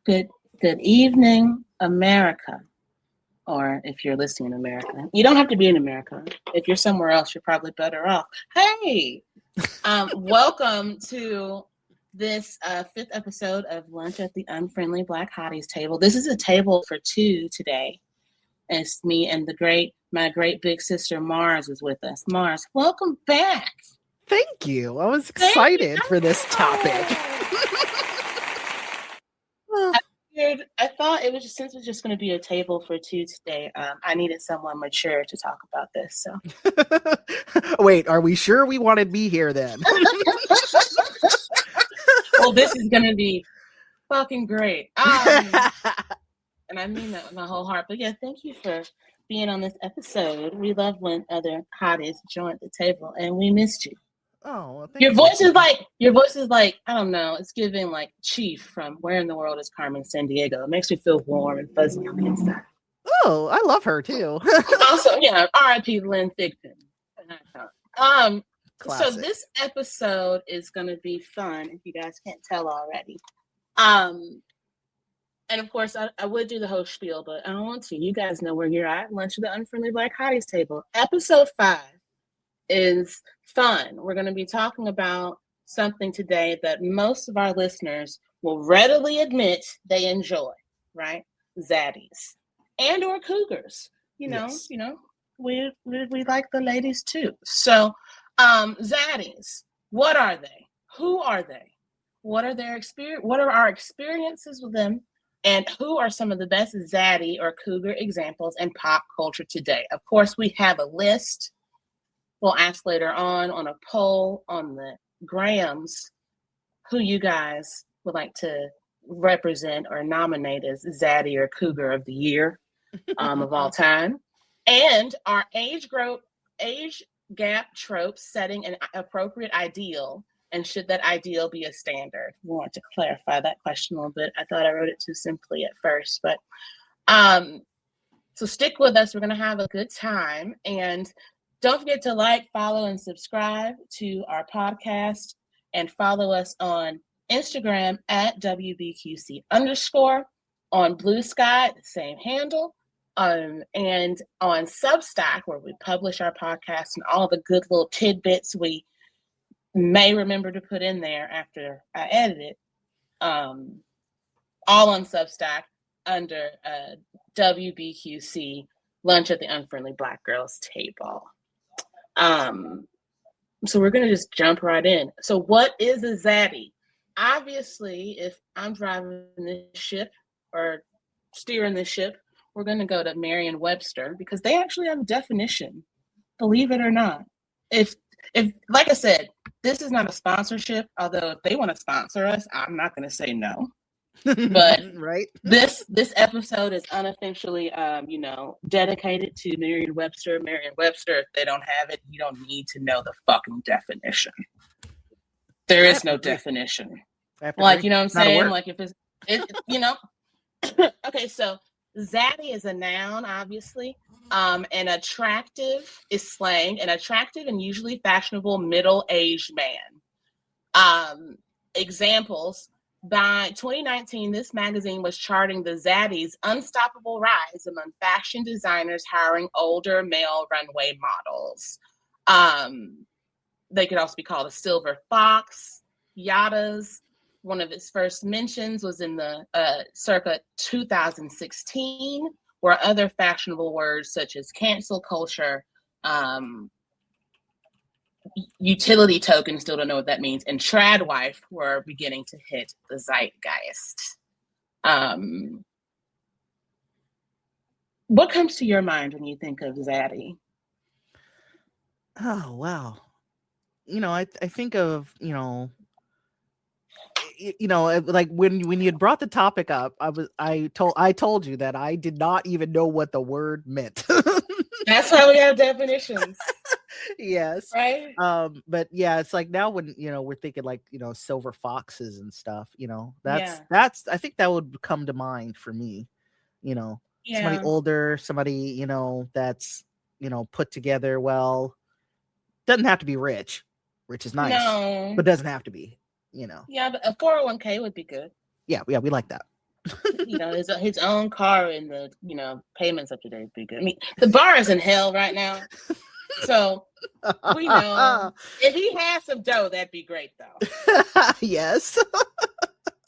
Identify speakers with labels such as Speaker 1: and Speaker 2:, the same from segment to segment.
Speaker 1: Good evening, America. Or if you're listening in America, you don't have to be in America. If you're somewhere else, you're probably better off. Hey, welcome to this fifth episode of Lunch at the Unfriendly Black Hotties Table. This is a table for two today. And it's me and my great big sister Mars is with us. Mars, welcome back.
Speaker 2: Thank you. I was excited for this topic.
Speaker 1: I thought it was since it's just going to be a table for two today. I needed someone mature to talk about this. So,
Speaker 2: wait, are we sure we wanted me here then?
Speaker 1: Well, this is going to be fucking great, and I mean that with my whole heart. But yeah, thank you for being on this episode. We love when other hotties join the table, and we missed you.
Speaker 2: Oh, well,
Speaker 1: your voice is like I don't know. It's giving like Chief from Where in the World is Carmen Sandiego. It makes me feel warm and fuzzy on the inside.
Speaker 2: Oh, I love her too.
Speaker 1: Also, yeah, R.I.P. Lynn Thigpen.
Speaker 2: Classic.
Speaker 1: So this episode is going to be fun. If you guys can't tell already, and of course I would do the host spiel, but I don't want to. You guys know where you're at. Lunch at the Unfriendly Black Hotties Table, episode 5. Is fun. We're going to be talking about something today that most of our listeners will readily admit they enjoy, right? Zaddies and or cougars.
Speaker 2: Yes.
Speaker 1: We like the ladies too. So, zaddies, what are they? Who are they? What are their experience? What are our experiences with them? And who are some of the best zaddy or cougar examples in pop culture today? Of course, we have a list. We'll ask later on a poll on the Grams who you guys would like to represent or nominate as Zaddy or Cougar of the Year of all time. And our age gap tropes setting an appropriate ideal, and should that ideal be a standard? We want to clarify that question a little bit. I thought I wrote it too simply at first, but so stick with us. We're going to have a good time, and don't forget to like, follow, and subscribe to our podcast, and follow us on Instagram at WBQC_, on Blue Sky, the same handle, and on Substack, where we publish our podcast and all the good little tidbits we may remember to put in there after I edit it, all on Substack under WBQC, Lunch at the Unfriendly Black Girls Table. So we're going to just jump right in. So what is a zaddy? Obviously, if I'm driving this ship or steering this ship, we're going to go to Merriam-Webster because they actually have a definition, believe it or not. If like I said, this is not a sponsorship, although if they want to sponsor us, I'm not going to say no. But
Speaker 2: right,
Speaker 1: this episode is unofficially dedicated to Merriam-Webster. Merriam-Webster, if they don't have it, you don't need to know the fucking definition. There is no definition. Like, you know what I'm saying? Like, if it's okay, so zaddy is a noun, obviously. And attractive is slang. An attractive and usually fashionable middle-aged man. Examples. By 2019, this magazine was charting the Zaddies' unstoppable rise among fashion designers hiring older male runway models. They could also be called a silver fox, yadas. One of its first mentions was in the circa 2016, where other fashionable words such as cancel culture, utility token, still don't know what that means, and tradwife were beginning to hit the zeitgeist. What comes to your mind when you think of zaddy?
Speaker 2: Oh, wow. I think of, like when you had brought the topic up, I told you that I did not even know what the word meant.
Speaker 1: That's why we have definitions.
Speaker 2: Yes.
Speaker 1: Right.
Speaker 2: But yeah, it's like now when we're thinking like silver foxes and stuff, that's I think that would come to mind for me. Somebody older, somebody that's put together well. Doesn't have to be rich. Rich is nice, but doesn't have to be.
Speaker 1: Yeah, but a 401k would be good.
Speaker 2: Yeah, we like that.
Speaker 1: His own car and the payments up to date would be good. I mean, the bar is in hell right now, so we know if he has some dough, that'd be great though.
Speaker 2: Yes.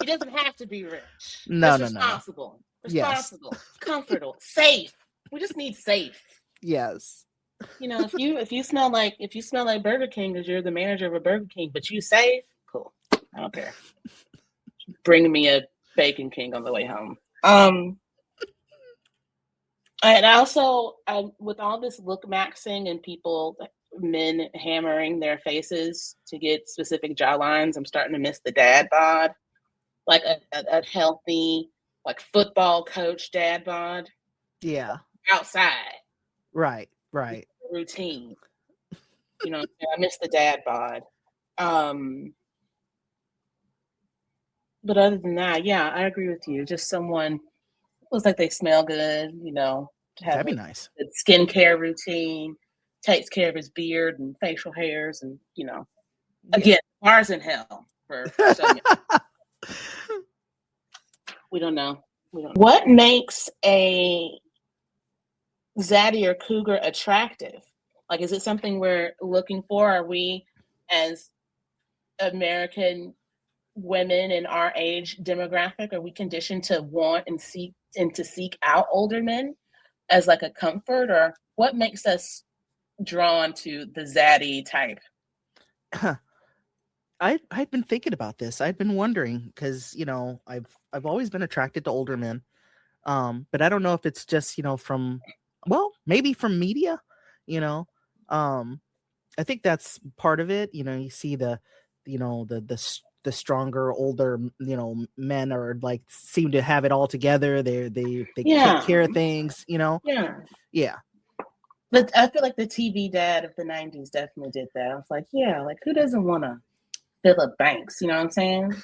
Speaker 1: He doesn't have to be rich.
Speaker 2: No,
Speaker 1: Just
Speaker 2: no.
Speaker 1: responsible,
Speaker 2: Yes.
Speaker 1: comfortable, safe. We just need safe.
Speaker 2: Yes.
Speaker 1: If you smell like Burger King because you're the manager of a Burger King, but you safe, cool. I don't care. Bring me a Bacon King on the way home. And also, with all this look maxing and men hammering their faces to get specific jaw lines, I'm starting to miss the dad bod, like a healthy, like football coach dad bod.
Speaker 2: Yeah.
Speaker 1: Outside.
Speaker 2: Right.
Speaker 1: Routine. I miss the dad bod. But other than that, yeah, I agree with you. Just someone looks like they smell good,
Speaker 2: That'd be nice.
Speaker 1: A skincare routine, takes care of his beard and facial hairs, and again, bars in hell for so many. We don't know. What makes a zaddy or cougar attractive? Like, is it something we're looking for? Are we, as American women in our age demographic, are we conditioned to want and seek out older men as like a comfort, or what makes us drawn to the zaddy type?
Speaker 2: I've been thinking about this. I've been wondering because I've always been attracted to older men, but I don't know if it's just maybe from media. I think that's part of it. You see the stronger, older, men are like seem to have it all together. They take care of things. Yeah.
Speaker 1: But I feel like the TV dad of the 90s definitely did that. I was like, yeah, like who doesn't want to Philip Banks? You know what I'm saying?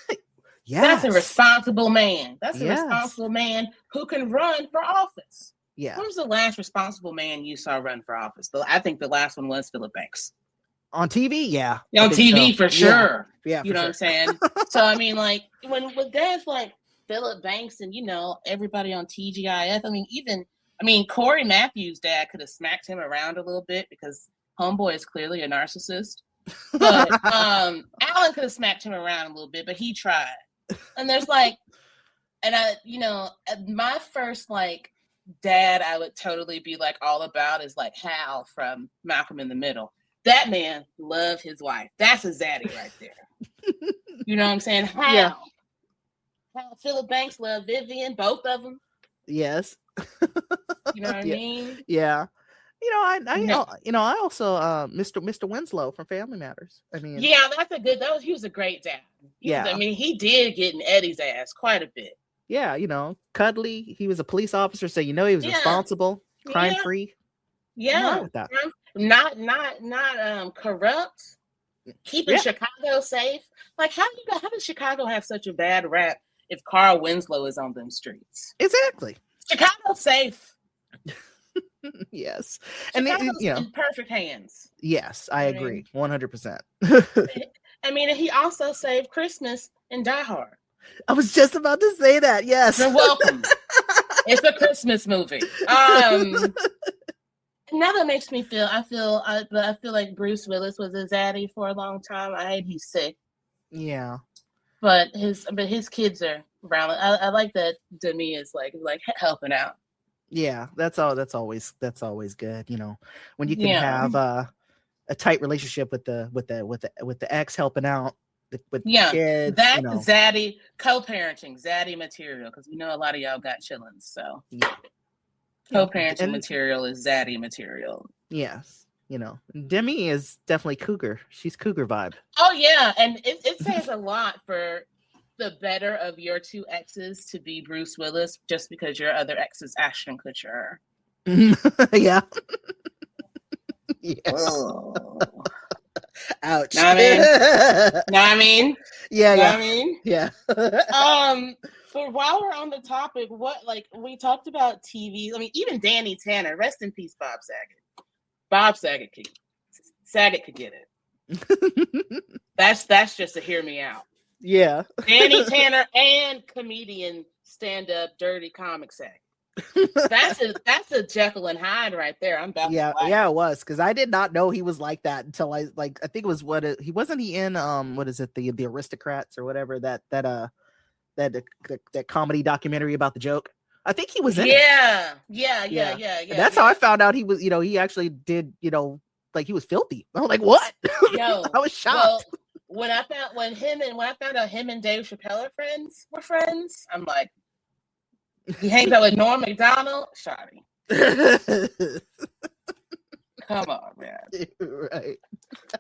Speaker 2: Yeah,
Speaker 1: that's a responsible man. That's a responsible man who can run for office.
Speaker 2: Yeah.
Speaker 1: When was the last responsible man you saw run for office? I think the last one was Philip Banks.
Speaker 2: On TV, yeah.
Speaker 1: On TV, for sure.
Speaker 2: Yeah,
Speaker 1: you know what I'm saying? So, I mean, like, when dads like Philip Banks and, everybody on TGIF, Corey Matthews' dad could have smacked him around a little bit because homeboy is clearly a narcissist. But Alan could have smacked him around a little bit, but he tried. And there's like, my first, like, dad I would totally be like all about is like Hal from Malcolm in the Middle. That man loved his wife. That's a zaddy right there. You know what I'm saying? Hal Philip Banks loved Vivian, both of them.
Speaker 2: Yes.
Speaker 1: You know what I mean?
Speaker 2: Yeah. I also Mr. Winslow from Family Matters.
Speaker 1: Yeah, he was a great dad. He did get in Eddie's ass quite a bit.
Speaker 2: Yeah, cuddly. He was a police officer, so he was responsible, crime free.
Speaker 1: Yeah, not corrupt. Keeping Chicago safe. Like, how does Chicago have such a bad rap if Carl Winslow is on them streets?
Speaker 2: Exactly.
Speaker 1: Chicago's safe.
Speaker 2: Yes,
Speaker 1: Chicago's in perfect hands.
Speaker 2: Yes, I agree, 100%.
Speaker 1: He also saved Christmas in Die Hard.
Speaker 2: I was just about to say that. Yes,
Speaker 1: you're welcome. It's a Christmas movie. Now that makes me feel. I feel like Bruce Willis was a zaddy for a long time. I hate he's sick.
Speaker 2: Yeah,
Speaker 1: but his kids are around. I like that Demi is like helping out.
Speaker 2: Yeah, that's always good. When you can have a tight relationship with the ex helping out with kids.
Speaker 1: That's zaddy co-parenting, zaddy material, because we know a lot of y'all got chillins. So co-parenting material is zaddy material.
Speaker 2: Yes, Demi is definitely cougar. She's cougar vibe.
Speaker 1: Oh yeah, and it says a lot for the better of your two exes to be Bruce Willis, just because your other ex is Ashton Kutcher.
Speaker 2: Yeah. Yes.
Speaker 1: Oh.
Speaker 2: Ouch.
Speaker 1: Know what I mean?
Speaker 2: Yeah.
Speaker 1: But while we're on the topic, we talked about TV. Even Danny Tanner, rest in peace, Bob Saget. Bob Saget could get it. That's just to hear me out.
Speaker 2: Yeah.
Speaker 1: Danny Tanner and comedian stand-up dirty comic say. That's a Jekyll and Hyde right there. I'm about
Speaker 2: yeah,
Speaker 1: to like.
Speaker 2: yeah, it was, because I did not know he was like that until I think it was he wasn't he in what is it, the Aristocrats or whatever, that comedy documentary about the joke. I think he was in it.
Speaker 1: Yeah.
Speaker 2: And that's how I found out he was, he actually did, like he was filthy. I was like, what?
Speaker 1: Yo,
Speaker 2: I was shocked.
Speaker 1: Well, when I found out him and Dave Chappelle were friends, I'm like, he hangs out with Norm Macdonald, Shawty. Come on, man.
Speaker 2: Right.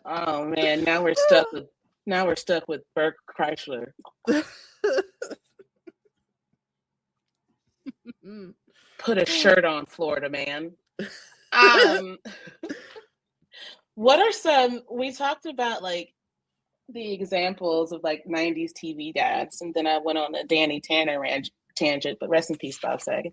Speaker 1: Oh man, now we're stuck with Bert Kreischer. Put a shirt on, Florida man. What are some, we talked about like the examples of like 90s TV dads, and then I went on a Danny Tanner tangent, but rest in peace, Bob Saget.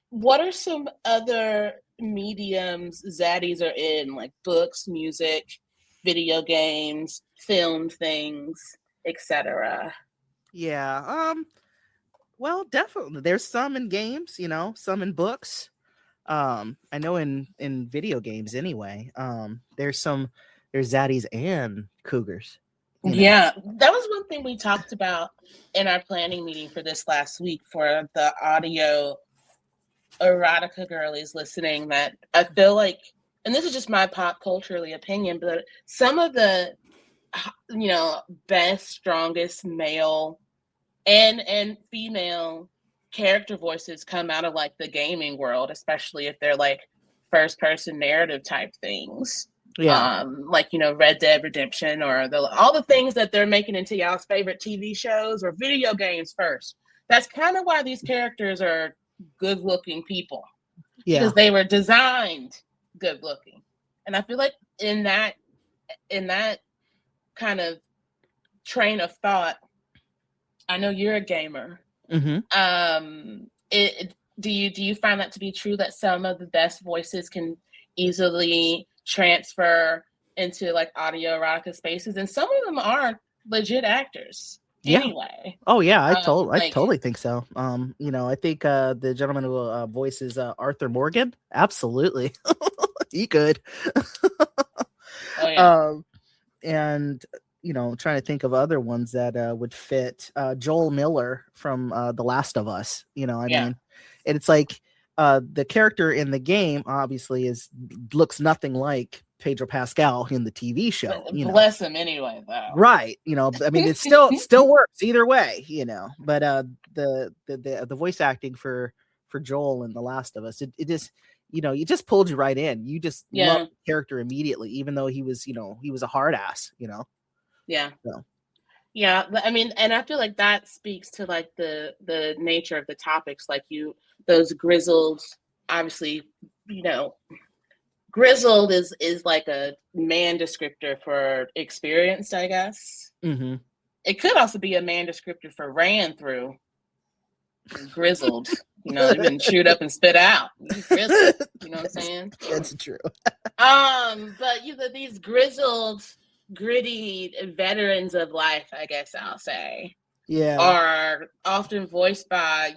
Speaker 1: What are some other mediums zaddies are in, like books, music, video games, film things, etc.?
Speaker 2: Yeah. Well, definitely. There's some in games, some in books. I know in video games anyway. There's zaddies and cougars.
Speaker 1: Yeah, that was one thing we talked about in our planning meeting for this last week for the audio erotica girlies listening, that I feel like, and this is just my pop culturally opinion, but some of the best, strongest male and female character voices come out of like the gaming world, especially if they're like first person narrative type things.
Speaker 2: Yeah.
Speaker 1: Like Red Dead Redemption, or all the things that they're making into y'all's favorite TV shows or video games first. That's kind of why these characters are good looking people. Yeah. Because they were designed good looking. And I feel like in that kind of train of thought, I know you're a gamer.
Speaker 2: Mm-hmm.
Speaker 1: Do you find that to be true, that some of the best voices can easily transfer into like audio erotica spaces, and some of them are legit actors?
Speaker 2: Yeah.
Speaker 1: Anyway.
Speaker 2: Oh yeah, I totally think so. I think the gentleman who voices Arthur Morgan, absolutely, he could.
Speaker 1: Oh yeah.
Speaker 2: And trying to think of other ones that would fit. Joel Miller from The Last of Us. I mean, and it's like the character in the game obviously looks nothing like Pedro Pascal in the TV show.
Speaker 1: Bless him anyway, though.
Speaker 2: Right. I mean, it still works either way. But the voice acting for Joel in The Last of Us, it just it just pulled you right in. You just loved the character immediately, even though he was a hard ass.
Speaker 1: Yeah.
Speaker 2: So.
Speaker 1: Yeah, I mean, and I feel like that speaks to like the nature of the topics, like those grizzled, obviously, grizzled is like a man descriptor for experienced, I guess.
Speaker 2: Mm-hmm.
Speaker 1: It could also be a man descriptor for ran through. Grizzled, they've been chewed up and spit out. Grizzled, you know what I'm saying?
Speaker 2: That's true.
Speaker 1: But these grizzled, gritty veterans of life, I guess I'll say, are often voiced by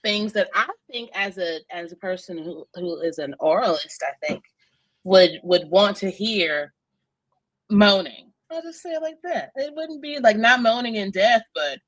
Speaker 1: things that I think as a person who is an oralist, I think would want to hear moaning. I'll just say it like that. It wouldn't be like not moaning in death, but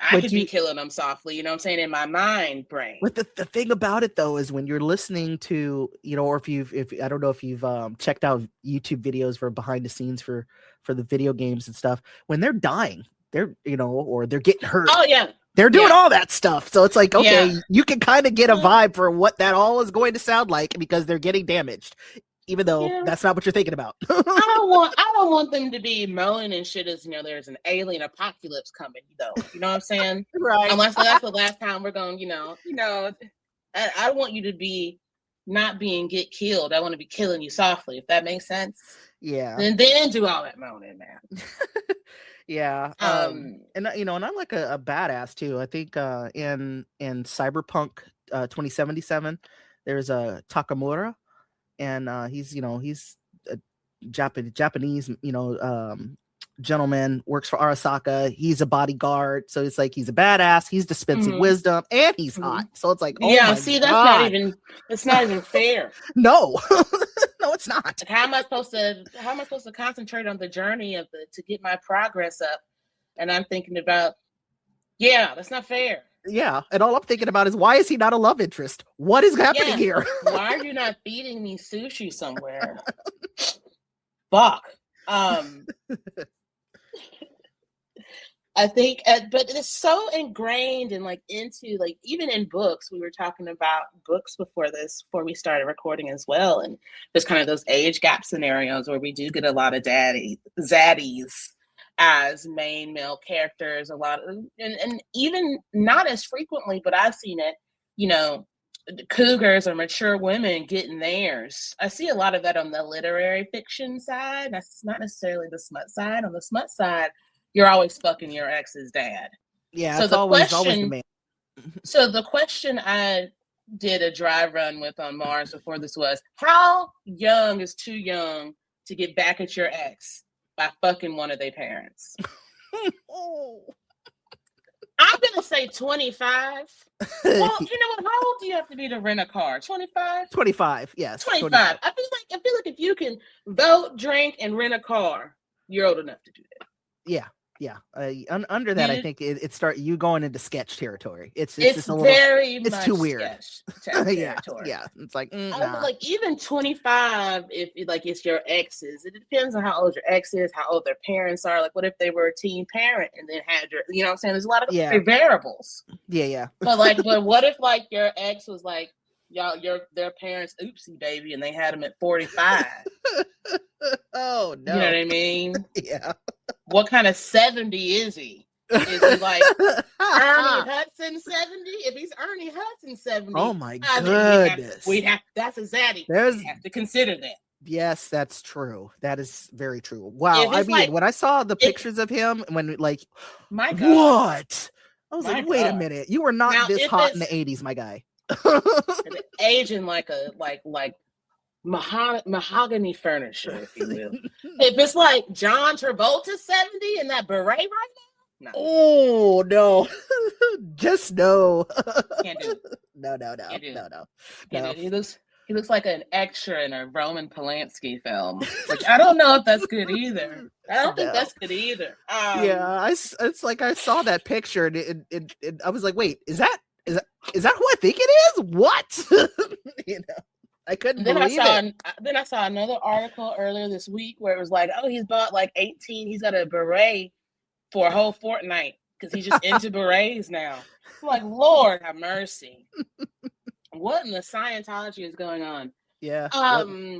Speaker 1: I could be killing them softly, you know what I'm saying, in my mind brain.
Speaker 2: But the thing about it though is when you're listening to, or if I don't know if you've checked out YouTube videos for behind the scenes for the video games and stuff, when they're dying, they're or they're getting hurt.
Speaker 1: Oh yeah.
Speaker 2: They're doing all that stuff. So it's like, okay, you can kind of get a vibe for what that all is going to sound like because they're getting damaged. Even though that's not what you're thinking about.
Speaker 1: I don't want them to be moaning and shit as there's an alien apocalypse coming, though. You know what I'm saying?
Speaker 2: Right.
Speaker 1: Unless that's the last time we're going, I want you to be not get killed. I want to be killing you softly, if that makes sense.
Speaker 2: Yeah.
Speaker 1: And then do all that moaning, man.
Speaker 2: Yeah. And I'm like a badass too. I think in Cyberpunk 2077, there's a Takamura. And he's a Japanese gentleman, works for Arasaka. He's a bodyguard, so it's like he's a badass. He's dispensing wisdom, and he's hot. So it's like, oh my
Speaker 1: see,
Speaker 2: God.
Speaker 1: that's not even fair.
Speaker 2: No, no, it's not.
Speaker 1: Like, how am I supposed to concentrate on the journey to get my progress up? And I'm thinking about, that's not fair.
Speaker 2: Yeah, and all I'm thinking about is, why is he not a love interest? What is happening here?
Speaker 1: Why are you not feeding me sushi somewhere? Fuck. I think, but it's so ingrained and like into like, even in books, we were talking about books before we started recording as well. And there's kind of those age gap scenarios where we do get a lot of zaddies as main male characters, a lot of, and even not as frequently, but I've seen it, cougars or mature women getting theirs. I see a lot of that on the literary fiction side. That's not necessarily the smut side. On the smut side, you're always fucking your ex's dad.
Speaker 2: Yeah, so it's always the man.
Speaker 1: So the question I did a dry run with on Mars before this was, how young is too young to get back at your ex by fucking one of their parents? I'm gonna say 25. Well, you know what? How old do you have to be to rent a car? 25?
Speaker 2: 25, yes.
Speaker 1: 25. I feel like if you can vote, drink, and rent a car, you're old enough to do that.
Speaker 2: Yeah. Under that, I think it start you going into sketch territory. It's just a little,
Speaker 1: very
Speaker 2: it's
Speaker 1: much
Speaker 2: too weird.
Speaker 1: Yeah.
Speaker 2: It's like,
Speaker 1: nah. Like even 25, if like it's your exes, it depends on how old your ex is, how old their parents are. Like, what if they were a teen parent and then had your, you know what I'm saying? There's a lot of variables.
Speaker 2: Yeah.
Speaker 1: But what if like your ex was like, their parents oopsie baby, and they had them at 45?
Speaker 2: Oh no.
Speaker 1: You know what I mean?
Speaker 2: Yeah.
Speaker 1: What kind of 70 is he? Is he like Ernie Hudson 70? If he's Ernie Hudson 70,
Speaker 2: oh my goodness,
Speaker 1: that's a zaddy. We have to consider that.
Speaker 2: Yes, that's true. That is very true. Wow. I mean, when I saw the pictures of him, when like,
Speaker 1: my God,
Speaker 2: what? I was like, wait a minute, you were not this hot in the 80s, my guy.
Speaker 1: Aging like a like mahogany furniture, if you will. If it's like John Travolta 70 in that beret right now, no.
Speaker 2: Oh no. Just no.
Speaker 1: Can't do it.
Speaker 2: No.
Speaker 1: He looks like an extra in a Roman Polanski film, which I don't know if that's good either. I don't think that's good either.
Speaker 2: It's like I saw that picture and I was like, wait, is that who I think it is? What? I couldn't believe it.
Speaker 1: Then I saw another article earlier this week where it was like, oh, he's bought like 18. He's got a beret for a whole fortnight because he's just into berets now. I'm like, Lord have mercy. What in the Scientology is going on?
Speaker 2: Yeah.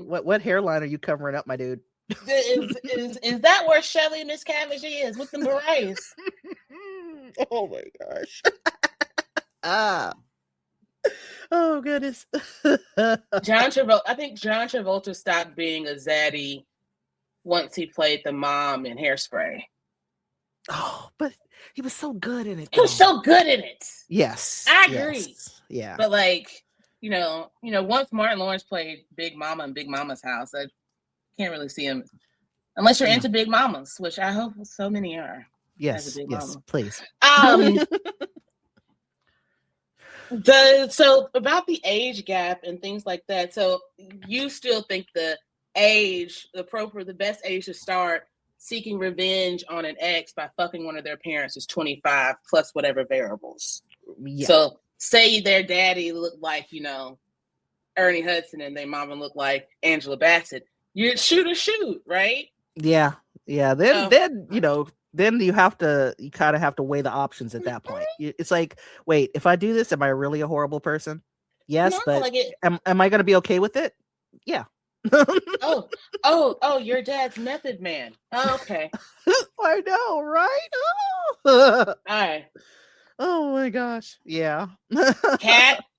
Speaker 2: What hairline are you covering up, my dude?
Speaker 1: Is that where Shelly Miscavige is with the berets?
Speaker 2: Oh my gosh. Oh goodness.
Speaker 1: John Travolta. I think John Travolta stopped being a zaddy once he played the mom in Hairspray.
Speaker 2: Oh, but he was so good in it.
Speaker 1: He was so good in it.
Speaker 2: Yes,
Speaker 1: I agree.
Speaker 2: Yes. Yeah,
Speaker 1: but like once Martin Lawrence played Big Mama in Big Mama's House, I can't really see him unless you're into Big Mamas, which I hope so many are.
Speaker 2: Yes, please.
Speaker 1: So about the age gap and things like that. So you still think the best age to start seeking revenge on an ex by fucking one of their parents is 25 plus whatever variables. Yeah. So say their daddy looked like, Ernie Hudson and their mama looked like Angela Bassett. You shoot, right?
Speaker 2: Yeah. Then you kind of have to weigh the options at that point. It's like, wait, if I do this, am I really a horrible person? Yes, but am I going to be okay with it? Yeah.
Speaker 1: oh, your dad's Method Man. Oh, okay.
Speaker 2: I know, right?
Speaker 1: All right.
Speaker 2: Oh my gosh. Yeah.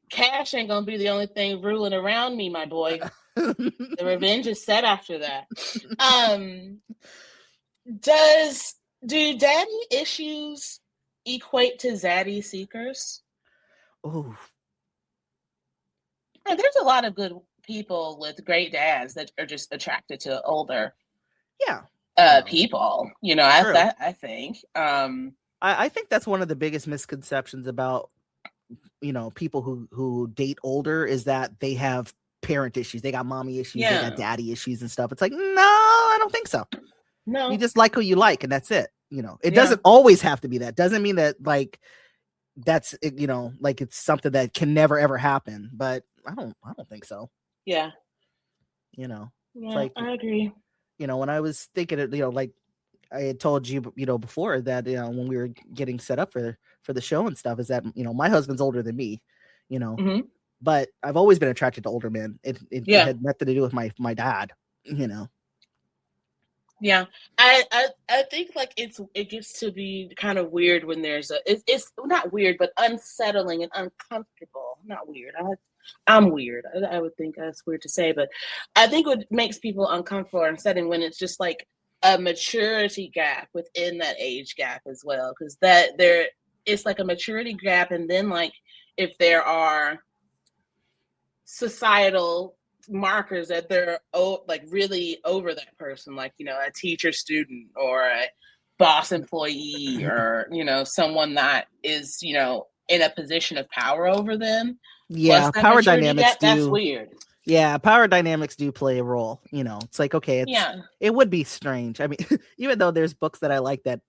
Speaker 1: Cash ain't gonna be the only thing ruling around me, my boy. The revenge is set after that. Do daddy issues equate to zaddy seekers?
Speaker 2: Oh.
Speaker 1: There's a lot of good people with great dads that are just attracted to older.
Speaker 2: Yeah.
Speaker 1: people, I think.
Speaker 2: I think that's one of the biggest misconceptions about, people who date older is that they have parent issues. They got mommy issues. They got daddy issues and stuff. It's like, no, I don't think so.
Speaker 1: No.
Speaker 2: You just like who you like, and that's it. It doesn't always have to be that. Doesn't mean that like that's like it's something that can never ever happen. But I don't think so.
Speaker 1: Yeah.
Speaker 2: Yeah,
Speaker 1: like, I agree.
Speaker 2: When I was thinking of, like I had told you, before that, when we were getting set up for the show and stuff, is that, my husband's older than me,
Speaker 1: mm-hmm.
Speaker 2: but I've always been attracted to older men. It had nothing to do with my dad,
Speaker 1: Yeah, I think like it gets to be kind of weird when there's it's not weird, but unsettling and uncomfortable. Not weird. I'm weird. I would think that's weird to say, but I think what makes people uncomfortable or unsettling when it's just like a maturity gap within that age gap as well, because it's like a maturity gap, and then like if there are societal markers that they're like really over that person, like a teacher student or a boss employee or someone that is in a position of power over them.
Speaker 2: Yeah, power dynamics
Speaker 1: that's weird.
Speaker 2: Yeah, power dynamics do play a role. It's like, okay, it would be strange. I mean, even though there's books that I like that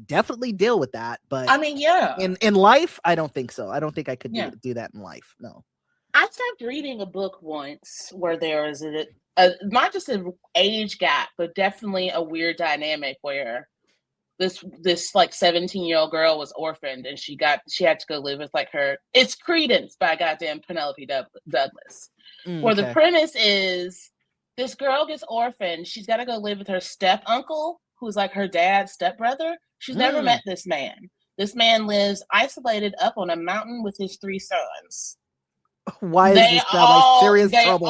Speaker 2: definitely deal with that, but
Speaker 1: I mean, yeah,
Speaker 2: in life, I don't think so. I don't think I could do that in life. No.
Speaker 1: I stopped reading a book once where there was not just an age gap, but definitely a weird dynamic where this like 17-year-old girl was orphaned and she had to go live with like her. It's Credence by goddamn Penelope Douglas, where the premise is this girl gets orphaned. She's got to go live with her step uncle, who's like her dad's stepbrother. She's never met this man. This man lives isolated up on a mountain with his 3 sons.
Speaker 2: Why is this like serious trouble?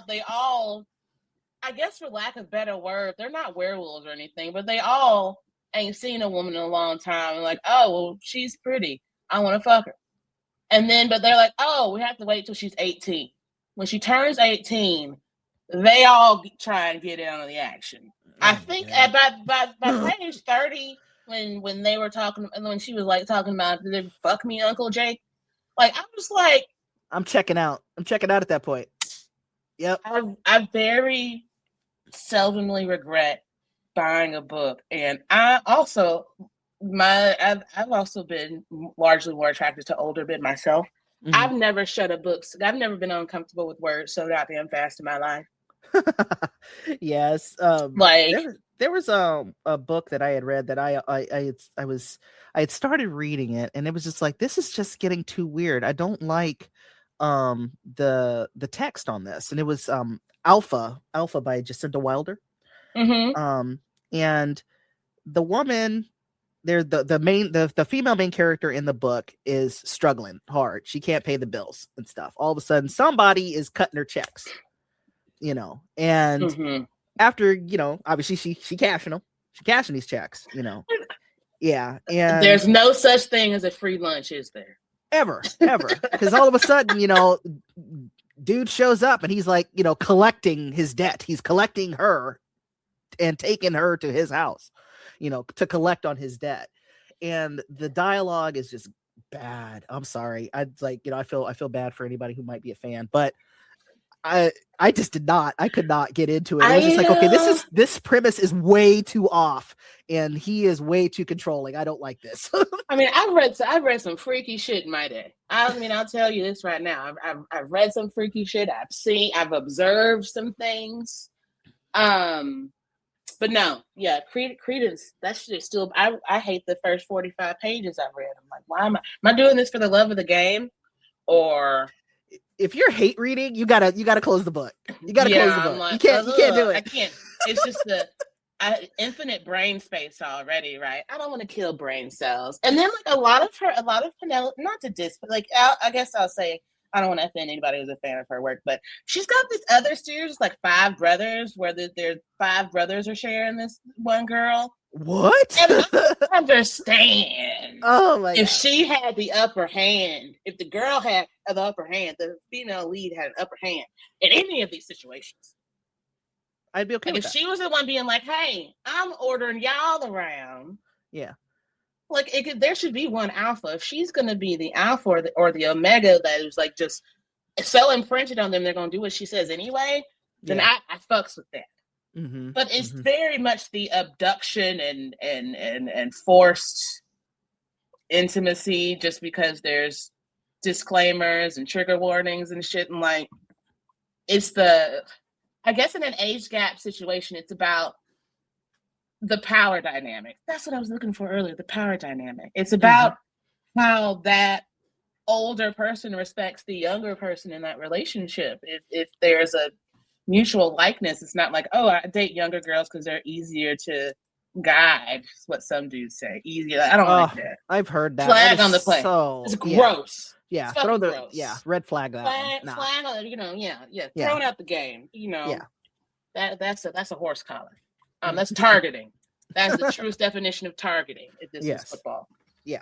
Speaker 1: They all, I guess for lack of better word, they're not werewolves or anything, but they all ain't seen a woman in a long time and like, oh, well, she's pretty. I want to fuck her. And then, but they're like, oh, we have to wait till she's 18. When she turns 18, they all try and get in on the action. I think by page 30, when they were talking, and when she was like talking about, did they fuck me, Uncle Jake? Like, I was like,
Speaker 2: I'm checking out at that point. Yep.
Speaker 1: I very seldomly regret buying a book, and I also I've also been largely more attracted to older men myself. Mm-hmm. I've never shut a book. I've never been uncomfortable with words so goddamn fast in my life.
Speaker 2: Yes.
Speaker 1: Like
Speaker 2: there was a book that I had read that I had started reading it, and it was just like, this is just getting too weird. I don't like the text on this, and it was Alpha by Jacinta Wilder.
Speaker 1: Mm-hmm.
Speaker 2: And the woman there, the female main character in the book is struggling hard. She can't pay the bills and stuff. All of a sudden somebody is cutting her checks, and
Speaker 1: mm-hmm.
Speaker 2: after, obviously she cashing these checks, yeah. And
Speaker 1: there's no such thing as a free lunch, is there?
Speaker 2: Ever. Because all of a sudden, dude shows up and he's like, collecting his debt. He's collecting her and taking her to his house, to collect on his debt. And the dialogue is just bad. I'm sorry. I feel bad for anybody who might be a fan, but I just I could not get into it. I was just like, okay, this premise is way too off, and he is way too controlling. I don't like this.
Speaker 1: I mean, I've read some freaky shit in my day. I mean, I'll tell you this right now. I've read some freaky shit. I've observed some things. But no, yeah, Credence, that shit is still, I hate the first 45 pages I've read. I'm like, why am I doing this for the love of the game? Or
Speaker 2: if you're hate reading, you gotta close the book. You gotta close the book. Like, you can't do it.
Speaker 1: I can't. It's just infinite brain space already, right? I don't want to kill brain cells. And then like a lot of Penelope, not to diss, but like I guess I'll say, I don't want to offend anybody who's a fan of her work, but she's got this other series, like 5 brothers, where their 5 brothers are sharing this one girl.
Speaker 2: What?
Speaker 1: And I understand.
Speaker 2: Oh my!
Speaker 1: If she had the upper hand, if the girl had the upper hand, the female lead had an upper hand in any of these situations.
Speaker 2: I'd be okay
Speaker 1: like
Speaker 2: with
Speaker 1: if
Speaker 2: that.
Speaker 1: she was the one being like, "Hey, I'm ordering y'all around."
Speaker 2: Yeah.
Speaker 1: Like there should be one alpha. If she's going to be the alpha or the omega that is like just so imprinted on them, they're going to do what she says anyway. Then I fucks with that.
Speaker 2: Mm-hmm.
Speaker 1: But it's very much the abduction and forced intimacy, just because there's disclaimers and trigger warnings and shit, and like it's I guess in an age gap situation, it's about the power dynamic. That's what I was looking for earlier, the power dynamic. It's about how that older person respects the younger person in that relationship. If there's a mutual likeness, it's not like, oh, I date younger girls because they're easier to guide. Is what some dudes say. Easier. I don't like that.
Speaker 2: I've heard that.
Speaker 1: Flag
Speaker 2: that
Speaker 1: on the play.
Speaker 2: So
Speaker 1: it's gross.
Speaker 2: Yeah,
Speaker 1: it's
Speaker 2: throw the
Speaker 1: gross.
Speaker 2: red flag that
Speaker 1: flag,
Speaker 2: one. Nah.
Speaker 1: Flag, throwing out the game. That's a horse collar. That's targeting. That's the truest definition of targeting. If this is football.
Speaker 2: Yeah.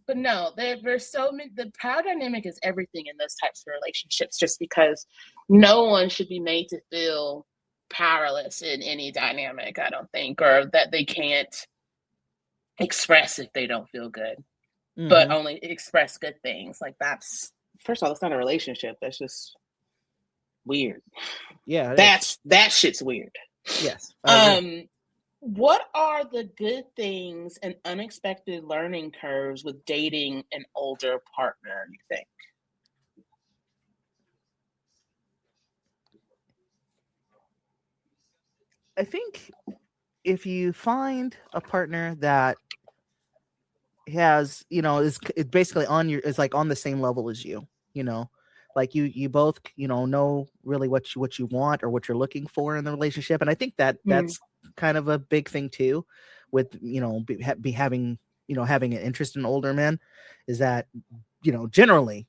Speaker 1: But no, there's so many. The power dynamic is everything in those types of relationships, just because no one should be made to feel powerless in any dynamic, I don't think, or that they can't express if they don't feel good, but only express good things. Like that's, first of all, that's not a relationship. That's just weird.
Speaker 2: Yeah.
Speaker 1: That shit's weird.
Speaker 2: Yes.
Speaker 1: What are the good things and unexpected learning curves with dating an older partner, you think?
Speaker 2: I think if you find a partner that has, is basically is like on the same level as you, like you both, know really what you want or what you're looking for in the relationship. And I think that's kind of a big thing too, with, having an interest in older men, is that, generally,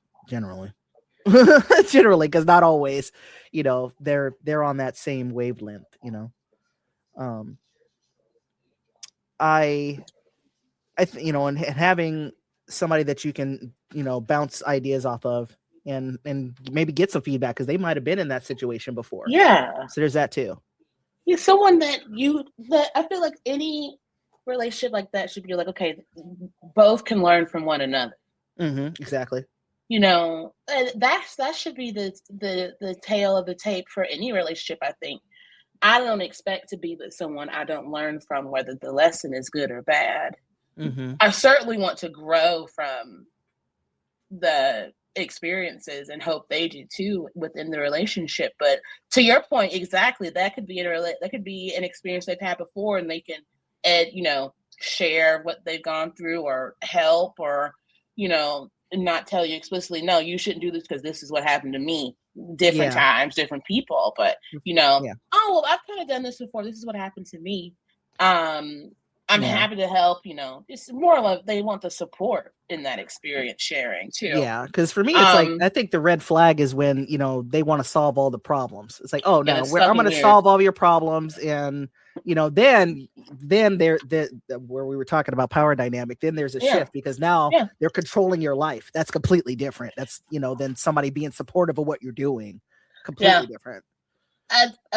Speaker 2: because not always, they're on that same wavelength, and having somebody that you can, bounce ideas off of and maybe get some feedback, because they might have been in that situation before.
Speaker 1: Yeah.
Speaker 2: So there's that too.
Speaker 1: Yeah, someone that I feel like any relationship like that should be like, okay, both can learn from one another.
Speaker 2: Exactly.
Speaker 1: That should be the tail of the tape for any relationship, I think. I don't expect to be with someone I don't learn from, whether the lesson is good or bad. I certainly want to grow from the experiences and hope they do too within the relationship. But to your point, exactly, that could be an experience they've had before, and they can share what they've gone through, or help, or not tell you explicitly, no, you shouldn't do this because this is what happened to me. Different times, different people, but oh well, I've kind of done this before. This is what happened to me. I'm happy to help. It's more like they want the support in that experience sharing too.
Speaker 2: Yeah, because for me, it's like, I think the red flag is when they want to solve all the problems. It's like, oh no, I'm going to solve all your problems, and then there where we were talking about power dynamic, then there's a shift, because now they're controlling your life. That's completely different. That's than somebody being supportive of what you're doing. Completely different.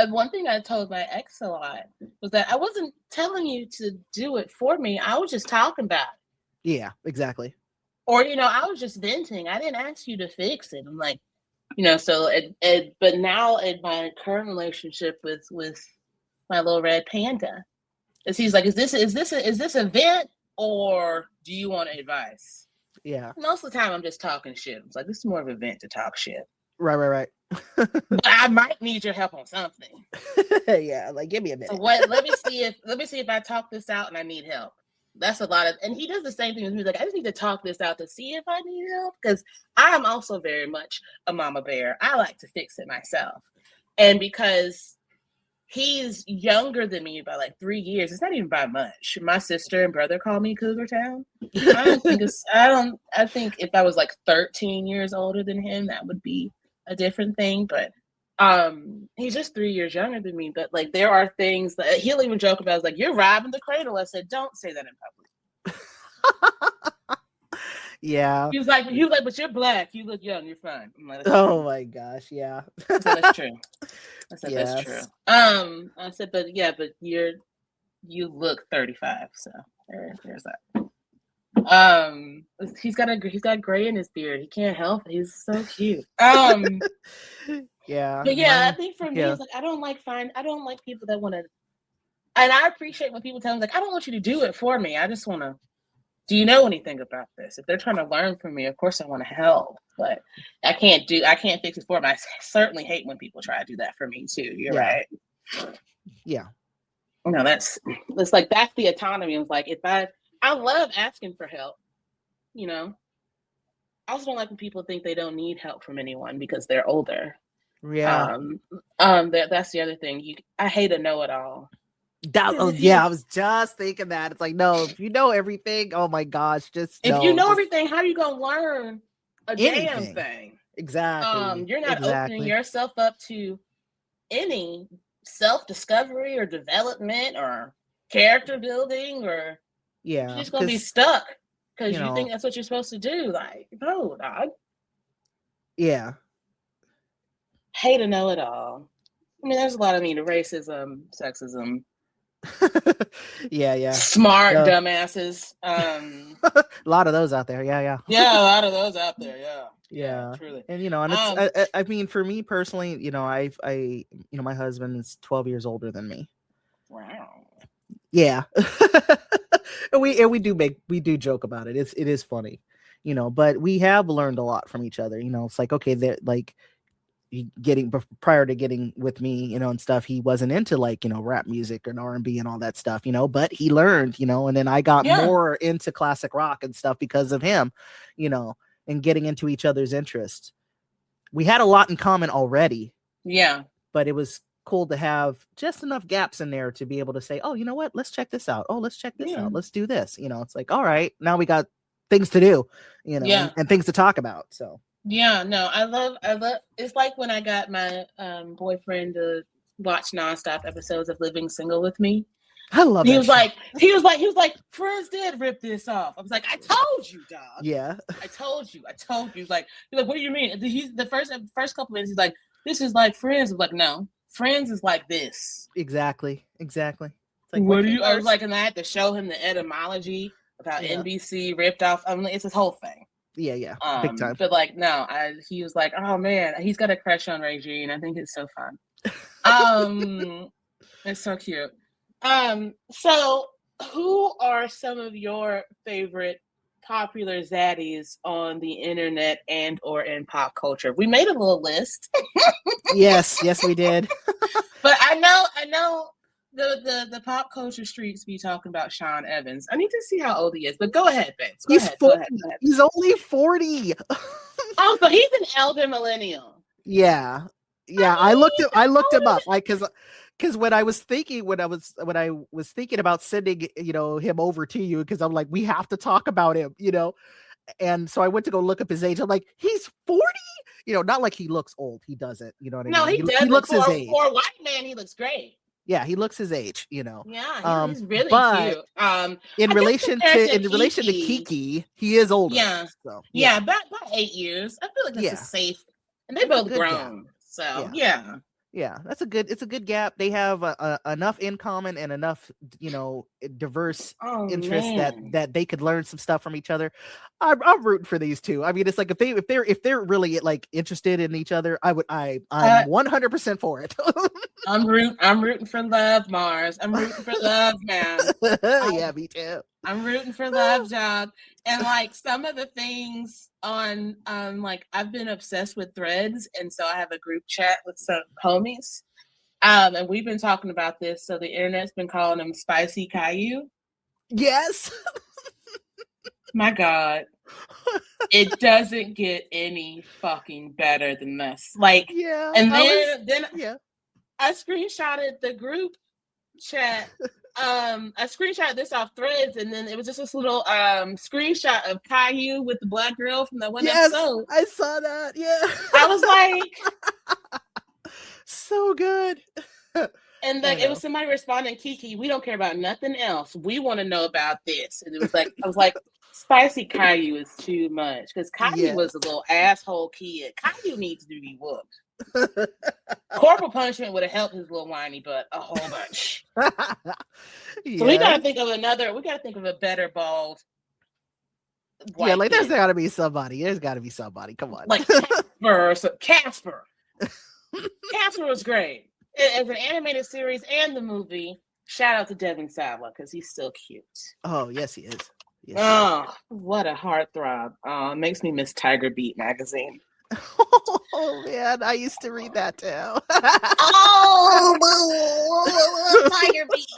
Speaker 1: One thing I told my ex a lot was that I wasn't telling you to do it for me. I was just talking about it.
Speaker 2: Yeah, exactly.
Speaker 1: Or, I was just venting. I didn't ask you to fix it. I'm like, so, but now in my current relationship with my little red panda, he's like, is this a vent, or do you want advice?
Speaker 2: Yeah.
Speaker 1: Most of the time I'm just talking shit. It's like, this is more of a vent to talk shit.
Speaker 2: Right.
Speaker 1: But I might need your help on something.
Speaker 2: Yeah, like, give me a minute.
Speaker 1: So let me see if I talk this out and I need help. That's a lot of, and he does the same thing with me. Like, I just need to talk this out to see if I need help, because I am also very much a mama bear. I like to fix it myself, and because he's younger than me by like 3 years, it's not even by much. My sister and brother call me Cougar Town. I think if I was like 13 years older than him, that would be a different thing. But he's just 3 years younger than me. But like, there are things that he'll even joke about. It's like, you're robbing the cradle. I said, don't say that in public.
Speaker 2: Yeah.
Speaker 1: He was like, but you're black. You look young. You're fine. I'm like,
Speaker 2: oh my gosh. Yeah.
Speaker 1: So that's true. I said, that's true. I said, but you look 35, so there's that. He's got gray in his beard. He can't help it. He's so cute.
Speaker 2: Yeah.
Speaker 1: But yeah, I think for me, it's like I don't like people that want to. And I appreciate when people tell me, like, I don't want you to do it for me. I just want to. Do you know anything about this? If they're trying to learn from me, of course I want to help. But I can't fix it for them. I certainly hate when people try to do that for me too. You're right.
Speaker 2: Yeah.
Speaker 1: No, it's like that's the autonomy. It's like I love asking for help. You know, I also don't like when people think they don't need help from anyone because they're older.
Speaker 2: Yeah.
Speaker 1: That's the other thing. I hate a know-it-all.
Speaker 2: I was just thinking that. It's like, no, if you know everything, oh my gosh,
Speaker 1: if you know everything, how are you gonna learn damn thing?
Speaker 2: Exactly.
Speaker 1: You're not opening yourself up to any self-discovery or development or character building, or you're just gonna be stuck because you think that's what you're supposed to do. Like, no, dog.
Speaker 2: Yeah.
Speaker 1: Hate to know it all. I mean, there's a lot of racism, sexism.
Speaker 2: Yeah.
Speaker 1: Smart dumbasses.
Speaker 2: A lot of those out there. Yeah,
Speaker 1: a lot of those out there.
Speaker 2: Yeah,
Speaker 1: truly.
Speaker 2: And and it's I mean, for me personally, I my husband is 12 years older than me.
Speaker 1: Wow.
Speaker 2: Yeah. and we do joke about it. It is funny, but we have learned a lot from each other. It's like, okay, they're like prior to getting with me, and stuff, he wasn't into rap music and R&B and all that stuff, but he learned, and then I got more into classic rock and stuff because of him, and getting into each other's interests. We had a lot in common already.
Speaker 1: Yeah.
Speaker 2: But it was cool to have just enough gaps in there to be able to say, oh, you know what? Let's check this out. Oh, let's check this out. Let's do this. It's like, all right, now we got things to do, and things to talk about. So.
Speaker 1: Yeah, no, I love, it's like when I got my boyfriend to watch nonstop episodes of Living Single with me.
Speaker 2: I love
Speaker 1: he was like, Friends did rip this off. I was like, I told you, dog.
Speaker 2: Yeah.
Speaker 1: I told you. He's like, what do you mean? He's the first couple minutes, he's like, this is like Friends. I'm like, no, Friends is like this.
Speaker 2: Exactly. It's like,
Speaker 1: what do you, I was like, and I had to show him the etymology of how NBC ripped off. I mean, it's this whole thing.
Speaker 2: Yeah. Big time.
Speaker 1: But like, no, he was like, oh man, he's got a crush on Regine. I think it's so fun. It's so cute. So who are some of your favorite popular zaddies on the internet and or in pop culture? We made a little list.
Speaker 2: Yes, we did.
Speaker 1: But I know the pop culture streets be talking about Sean Evans. I need to see how old he is, but go ahead, babes. Go ahead.
Speaker 2: He's only 40.
Speaker 1: Oh, so he's an elder millennial.
Speaker 2: Yeah. I looked him up, like, because when I was thinking about sending him over to you, because I'm like, we have to talk about him, and so I went to go look up his age. I'm like, he's 40. Not like he looks old. He doesn't. You know what I mean?
Speaker 1: No, he does. He looks his age. For a white man, he looks great.
Speaker 2: Yeah, he looks his age,
Speaker 1: Yeah, he's really cute.
Speaker 2: In relation to Kiki, he is older.
Speaker 1: Yeah, so, yeah, about 8 years. I feel like that's a safe, and they're both grown. Gap. So
Speaker 2: yeah, it's a good gap. They have enough in common and enough, diverse interests that they could learn some stuff from each other. I'm rooting for these two. I mean, it's like if they're really like interested in each other, I'm 100% for it.
Speaker 1: I'm rooting for love, Mars. I'm rooting for love, man.
Speaker 2: Yeah, me too.
Speaker 1: I'm rooting for love, Job. And like some of the things on like I've been obsessed with Threads, and so I have a group chat with some homies. And we've been talking about this. So the internet's been calling them Spicy Caillou.
Speaker 2: Yes.
Speaker 1: My God. It doesn't get any fucking better than this. Like, and then I screenshotted the group chat. I screenshot this off Threads, and then it was just this little screenshot of Caillou with the black girl from that one episode.
Speaker 2: I saw that. Yeah,
Speaker 1: I was like,
Speaker 2: so good.
Speaker 1: And like it was somebody responding, Kiki, we don't care about nothing else. We want to know about this. And it was like, I was like, Spicy Caillou is too much, because Caillou was a little asshole kid. Caillou needs to be whooped. Corporal punishment would have helped his little whiny butt a whole bunch.
Speaker 2: Yeah.
Speaker 1: So we gotta think of a better bald white
Speaker 2: yeah, like
Speaker 1: kid.
Speaker 2: there's gotta be somebody. There's gotta be somebody. Come on.
Speaker 1: Like Casper. Casper was great. As an animated series and the movie, shout out to Devin Sawa because he's still cute.
Speaker 2: Oh, yes, he is. Yes,
Speaker 1: what a heartthrob. Makes me miss Tiger Beat magazine.
Speaker 2: Oh man, I used to read that too.
Speaker 1: Tiger Beat.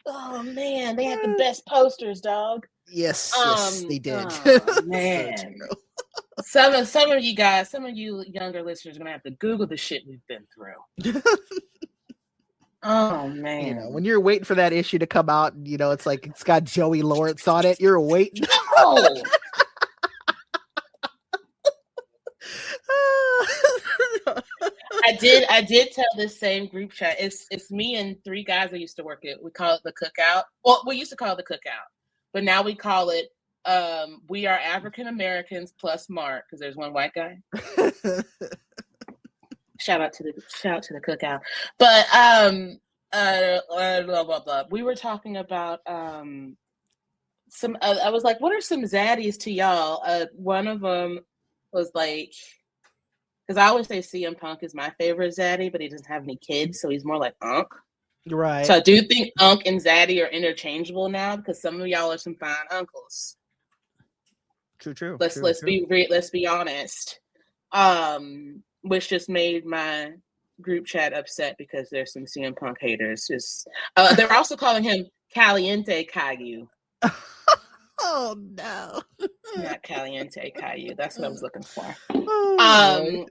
Speaker 1: Oh man, they had the best posters, dog.
Speaker 2: Yes, they did.
Speaker 1: Oh, man. Some of you guys, some of you younger listeners are gonna have to Google the shit we've been through. Oh man.
Speaker 2: You know, when you're waiting for that issue to come out, you know, it's like it's got Joey Lawrence on it. You're waiting.
Speaker 1: Oh. I did tell this same group chat. It's me and 3 guys I used to work at. We call it the cookout. Well, we used to call it the cookout, but now we call it we are African Americans plus Mark because there's one white guy. shout out to the cookout. But blah, blah, blah. We were talking about some. I was like, what are some zaddies to y'all? One of them was like. Because I always say CM Punk is my favorite zaddy, but he doesn't have any kids, so he's more like Unk.
Speaker 2: Right.
Speaker 1: So I do think Unk and zaddy are interchangeable now because some of y'all are some fine uncles.
Speaker 2: True.
Speaker 1: Let's be honest. Which just made my group chat upset because there's some CM Punk haters. Just they're also calling him Caliente Caillou.
Speaker 2: Oh no.
Speaker 1: Not Caliente Caillou. That's what I was looking for.
Speaker 2: Oh,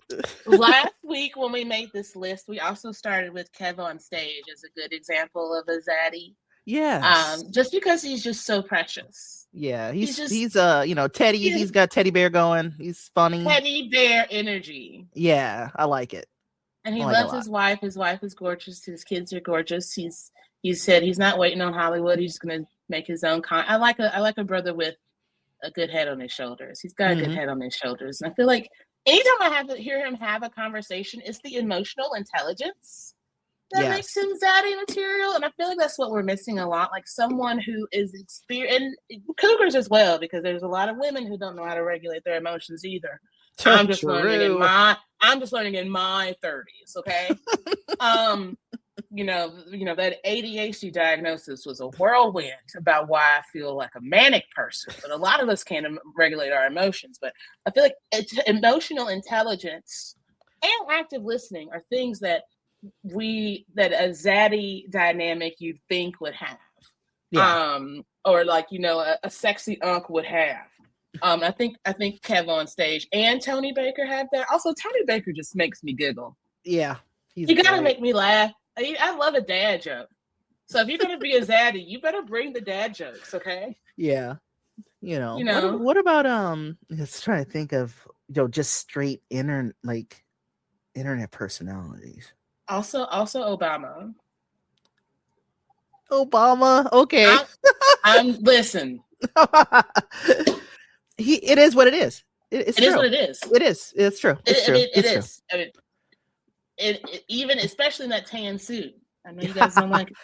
Speaker 1: last week when we made this list, we also started with Kev on stage as a good example of a zaddy.
Speaker 2: Yeah.
Speaker 1: Just because he's just so precious.
Speaker 2: Yeah, he's you know, Teddy. He's got teddy bear going. He's funny.
Speaker 1: Teddy bear energy.
Speaker 2: Yeah, I like it.
Speaker 1: And he loves his wife. His wife is gorgeous. His kids are gorgeous. He said he's not waiting on Hollywood. He's gonna make his own I like a brother with a good head on his shoulders. He's got a good head on his shoulders. And I feel like anytime I have to hear him have a conversation, it's the emotional intelligence that makes him zaddy material. And I feel like that's what we're missing a lot. Like someone who is experienced, and cougars as well, because there's a lot of women who don't know how to regulate their emotions either. I'm just learning in my 30s, okay? You know, that ADHD diagnosis was a whirlwind about why I feel like a manic person. But a lot of us can't regulate our emotions. But I feel like emotional intelligence and active listening are things that a zaddy dynamic you'd think would have. Yeah. Or like, you know, a sexy unk would have. I think Kev on stage and Tony Baker have that. Also, Tony Baker just makes me giggle.
Speaker 2: Yeah.
Speaker 1: You gotta make me laugh. I love a dad joke. So if you're gonna be a zaddy, you better bring the dad jokes, okay?
Speaker 2: Yeah. You know. What about let's try to think of just straight internet personalities.
Speaker 1: Also Obama.
Speaker 2: Okay.
Speaker 1: I'm listen.
Speaker 2: It is what it is. It is what
Speaker 1: it is.
Speaker 2: It is. It's true. It's true.
Speaker 1: It is. I mean, it even especially in that tan suit. I know you guys don't like it.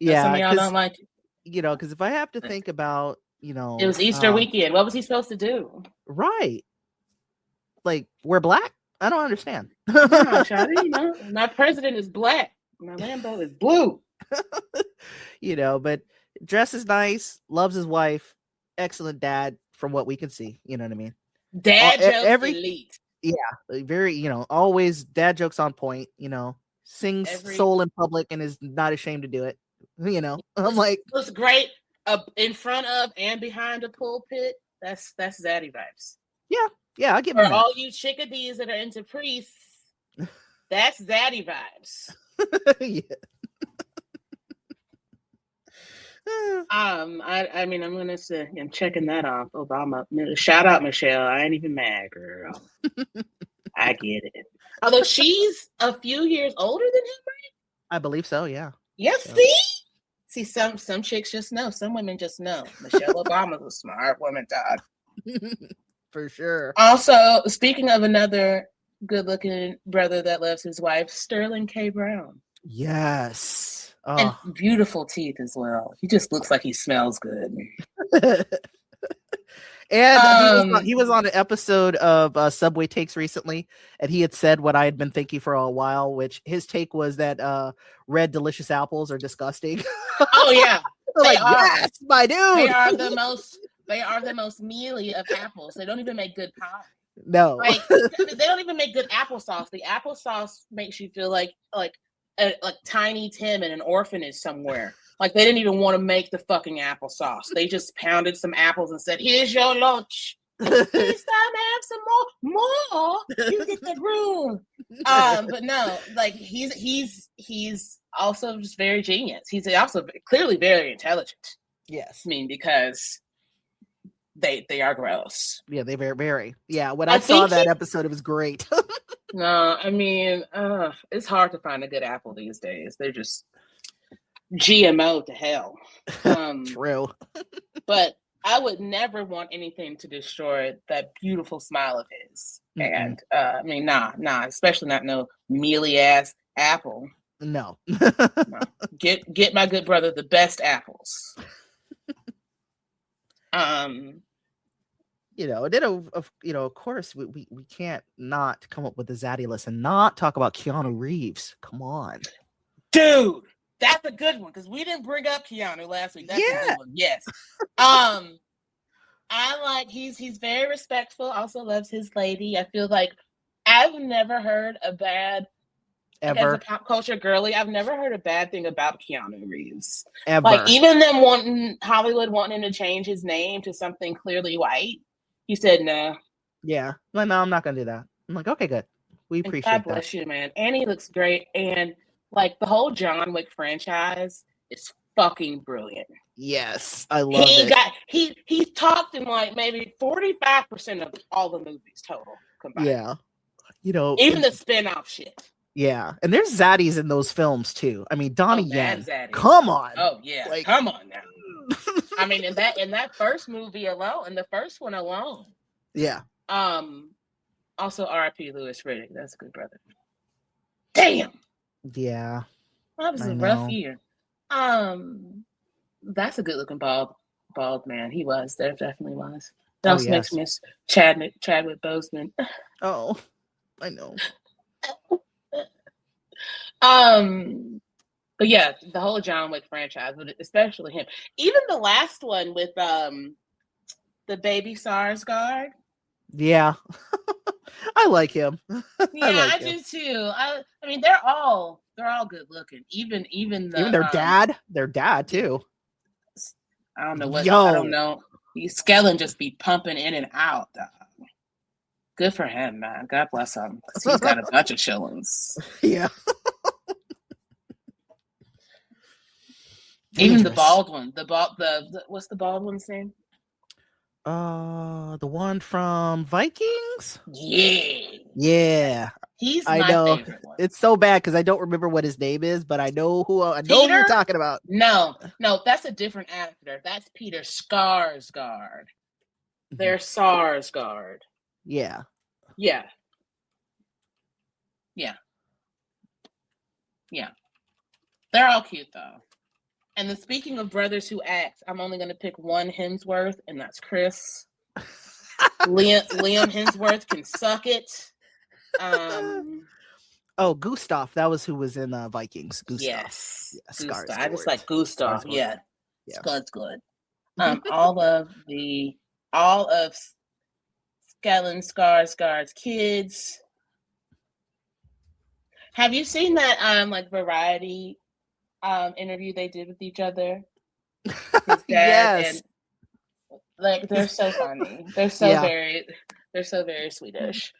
Speaker 2: Yeah,
Speaker 1: some of y'all don't like it.
Speaker 2: You know, because if I have to think about, it
Speaker 1: was Easter weekend. What was he supposed to do? Right.
Speaker 2: Like wear black? I don't understand.
Speaker 1: My president is black. My Lambo is blue.
Speaker 2: But dresses nice, loves his wife, excellent dad from what we can see. You know what I mean?
Speaker 1: Dad jokes elite.
Speaker 2: Yeah, very, always dad jokes on point, sings soul in public and is not ashamed to do it. I'm like,
Speaker 1: looks great in front of and behind a pulpit. That's zaddy vibes.
Speaker 2: Yeah, I give
Speaker 1: him all you chickadees that are into priests. That's zaddy vibes.
Speaker 2: Yeah.
Speaker 1: I mean, I'm gonna say I'm checking that off. Obama, shout out Michelle. I ain't even mad, girl. I get it. Although she's a few years older than him, right?
Speaker 2: I believe so. Yeah.
Speaker 1: Yes. So. See, some chicks just know. Some women just know. Michelle Obama's a smart woman, dog.
Speaker 2: For sure.
Speaker 1: Also, speaking of another good-looking brother that loves his wife, Sterling K. Brown.
Speaker 2: Yes.
Speaker 1: And beautiful teeth as well. He just looks like he smells good.
Speaker 2: And he was on an episode of Subway Takes recently, and he had said what I had been thinking for a while, which his take was that red delicious apples are disgusting.
Speaker 1: Oh yeah,
Speaker 2: yes, my dude.
Speaker 1: They are the most mealy of apples. They don't even make good pie.
Speaker 2: No,
Speaker 1: like they don't even make good applesauce. The applesauce makes you feel like Tiny Tim in an orphanage somewhere. Like they didn't even want to make the fucking applesauce. They just pounded some apples and said, "Here's your lunch. Please time have some more. You get the room." But no, like he's also just very genius. He's also clearly very intelligent.
Speaker 2: Yes,
Speaker 1: I mean because they are gross.
Speaker 2: Yeah, they very. Yeah, when I saw that episode, it was great.
Speaker 1: No, I mean, it's hard to find a good apple these days. They're just GMO to hell.
Speaker 2: True.
Speaker 1: But I would never want anything to destroy that beautiful smile of his. Mm-hmm. And I mean, nah, especially not no mealy ass apple.
Speaker 2: No.
Speaker 1: No. Get my good brother the best apples.
Speaker 2: And then of course we can't not come up with the Zaddy list and not talk about Keanu Reeves. Come on,
Speaker 1: dude, that's a good one because we didn't bring up Keanu last week. That's a good one. Yes. I like he's very respectful. Also loves his lady. I feel like I've never heard a bad
Speaker 2: ever
Speaker 1: as a pop culture girly. I've never heard a bad thing about Keanu Reeves.
Speaker 2: Ever.
Speaker 1: Like even them Hollywood wanting him to change his name to something clearly white. He said no.
Speaker 2: Yeah. No, I'm not gonna do that. I'm like, okay, good. We appreciate that.
Speaker 1: God bless you, man. And he looks great. And like the whole John Wick franchise is fucking brilliant.
Speaker 2: Yes, I love it.
Speaker 1: He talked in like maybe 45% of all the movies total combined.
Speaker 2: Yeah.
Speaker 1: Even the spin-off shit.
Speaker 2: Yeah. And there's zaddies in those films too. I mean, Donnie Yen. Come on.
Speaker 1: Oh yeah. Like, come on now. I mean, in that first movie alone, in the first one alone.
Speaker 2: Yeah.
Speaker 1: Also, R.I.P. Louis Riddick. That's a good brother. Damn.
Speaker 2: Yeah.
Speaker 1: That was a rough year. That's a good looking bald man. He was. There definitely was. That also makes me miss Chadwick Boseman.
Speaker 2: Oh, I know.
Speaker 1: But yeah, the whole John Wick franchise, but especially him. Even the last one with the baby Skarsgård.
Speaker 2: Yeah. I like him.
Speaker 1: Yeah, I do too. I mean, they're all good looking. Even
Speaker 2: their dad. Their dad too.
Speaker 1: I don't know what. I don't know. Skellen just be pumping in and out. Good for him, man. God bless him. He's got a bunch of shillings.
Speaker 2: Yeah.
Speaker 1: Even the bald one. The what's the bald one's name?
Speaker 2: The one from Vikings?
Speaker 1: Yeah. He's my favorite one.
Speaker 2: It's so bad because I don't remember what his name is, but I know who you're talking about.
Speaker 1: No, that's a different actor. That's Peter Skarsgård. They're Sarsgaard.
Speaker 2: Yeah.
Speaker 1: Yeah. They're all cute though. And then speaking of brothers who act, I'm only going to pick one Hemsworth, and that's Chris. Liam Hemsworth can suck it.
Speaker 2: Gustav. That was who was in Vikings. Gustav.
Speaker 1: Yes. Gustav. I just like Gustav. Yeah. It's good. All of Stellan Skarsgård's kids. Have you seen that Variety interview they did with each other? His dad and they're so funny. They're so very Swedish.